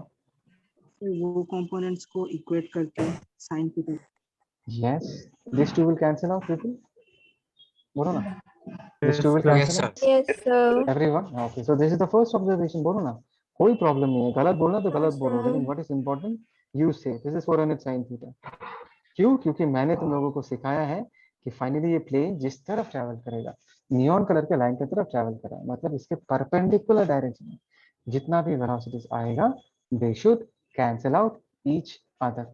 वो कंपोनेंट्स को इक्वेट करके sine theta. Yes, this two will cancel out people. बोलो ना, this Yes, two will sir. Yes cancel sir. yes, sir. Everyone. Okay, so this is the first observation. बोलो ना, कोई प्रॉब्लम नहीं है। गलत बोलना तो गलत बोलो, sir. लेकिन व्हाट इज इंपॉर्टेंट यू से दिस इज 400 sin थीटा। क्यों? क्योंकि मैंने तुम लोगों को सिखाया है कि फाइनली ये प्लेन जिस तरफ ट्रैवल करेगा, नियॉन कलर के लाइन की तरफ ट्रैवल करेगा, मतलब इसके परपेंडिकुलर डायरेक्शन में जितना भी वेलोसिटीज आएगा they should cancel out each other.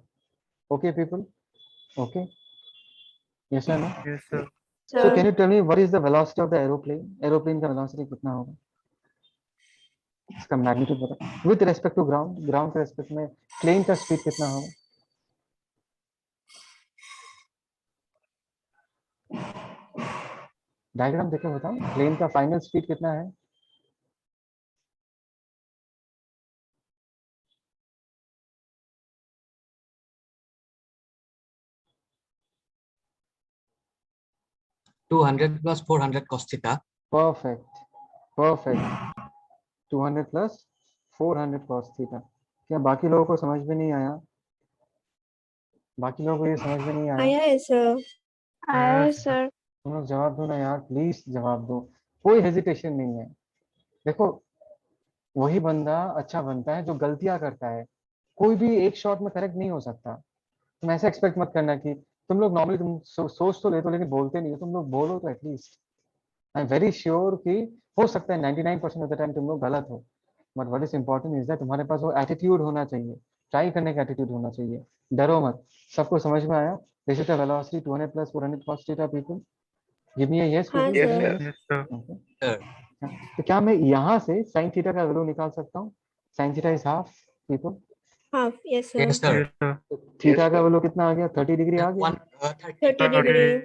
Okay people? Okay, yes और no? Yes, sir. So Sir. Can you tell me what is the velocity of the aeroplane? Aeroplane का velocity कितना होगा? इसका magnitude बताओ with respect to ground. Ground के respect में plane का speed कितना होगा? डायग्राम देखे बताओ, प्लेन का फाइनल स्पीड कितना है? $200 plus 400 cos theta. Perfect, perfect. 200 plus 400 cos theta. क्या बाकी लोगों को समझ में नहीं आया? बाकी लोगों को ये समझ में नहीं आया? आया है sir. Yes, sir. तुम लोग जवाब दो ना यार, प्लीज जवाब दो। कोई हेजिटेशन नहीं है। देखो, वही बंदा अच्छा बनता है जो गलतियां करता है। कोई भी एक शॉट में करेक्ट नहीं हो सकता। तुम ऐसा एक्सपेक्ट मत करना कि तुम लोग नॉर्मली तुम सोच तो लेते हो लेकिन बोलते नहीं हो। तुम लोग बोलो तो at least. I am very sure कि हो सकता है 99% ऑफ द टाइम तुम लोग गलत हो, but what is important is that तुम्हारे पास वो एटीट्यूड होना चाहिए, ट्राई करने का एटीट्यूड होना चाहिए। डरो मत। सबको समझ में आया? This is the velocity 200 plus 400 cos theta people. Give me a yes हाँ पीपल। sir. Yes, sir. ओके, Sir. तो क्या मैं यहाँ से sin थीटा का वैल्यू निकाल सकता हूँ? sin theta is half people. Half. Yes, sir. Yes sir. Yes, sir. Theta का वैल्यू कितना आ गया? 30 डिग्री आ गया। 130. 30 degree.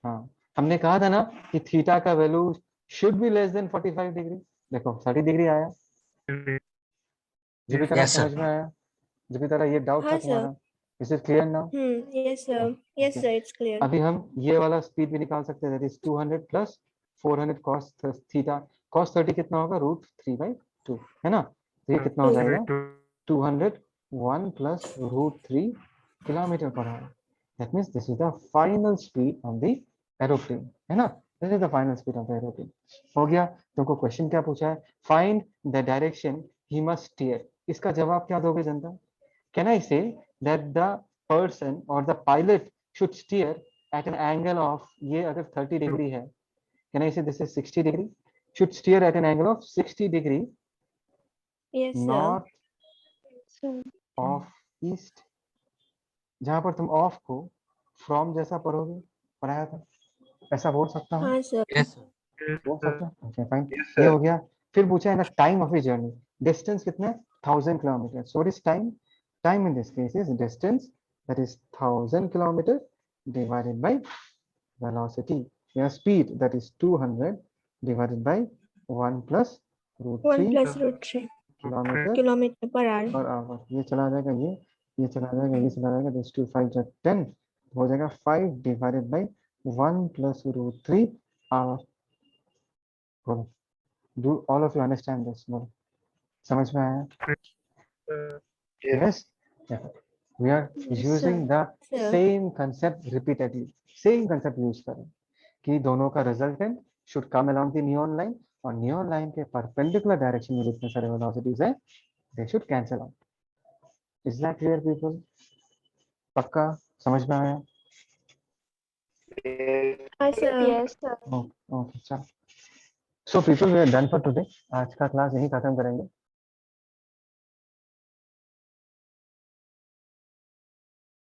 हाँ, हमने कहा था ना कि थीटा का value should be less than 45 degree. देखो 30 डिग्री आया। जिस भी तरह Yes sir. समझ में आया? जिस भी तरह ये डाउट था हाँ, sir. तुम्हारा, is it clear now? Yes, sir. Yes, Okay. sir. It's clear. अभी हम ये वाला स्पीड भी निकाल सकते हैं, that is 200 plus 400 cos theta. cos 30 कितना होगा? √3/2 है ना? तो ये कितना हो Two. जाएगा? 201 plus √3 kilometre per hour. That means this is the final speed of the aeroplane, है ना? This is the final speed of the aeroplane. हो गया? तुमको क्वेश्चन क्या पूछा है? Find the direction he must steer. इसका जवाब क्या दोगे जनता? Can I say that the person or the pilot should steer at an angle of, ये अगर 30 डिग्री है, can I say this is 60 degree? Should steer at an angle of 60 degree Yes, sir. north Sir. of east। जहां पर तुम of को from जैसा पढ़ोगे, पढ़ाया था, ऐसा बोल सकता हूँ? हाँ, sir. Yes sir. Yes, बोल sir. सकता हूँ? ओके फाइन, ये हो गया। फिर पूछा है ना time of a journey. Distance कितना है? 1000 kilometre. So what is time? Time in this case is distance, that is 1000 kilometer divided by velocity, yeah, speed, that is 200 divided by 1 plus 1 √3 plus √3 kilometer kilometer per hour. per hour। ये चला जाएगा ये, ये चला जाएगा, ये चला जाएगा, दिस 2 5 जा 10, हो जाएगा 5 divided by 1 plus root 3 hour. बोलो, do all of you understand this? बोलो, समझ में आया? Yes. Yeah. We are Yes, using the sir. same concept repeatedly. Same concept use करें कि दोनों का resultant should come along the neon line, और neon line के perpendicular direction में जितने सारे velocities हैं, they should cancel out. Is that clear, people? पक्का समझ में आया? Sir. Yes, sir. Okay, चलो. So people, we are done for today. आज का क्लास यही खत्म करेंगे.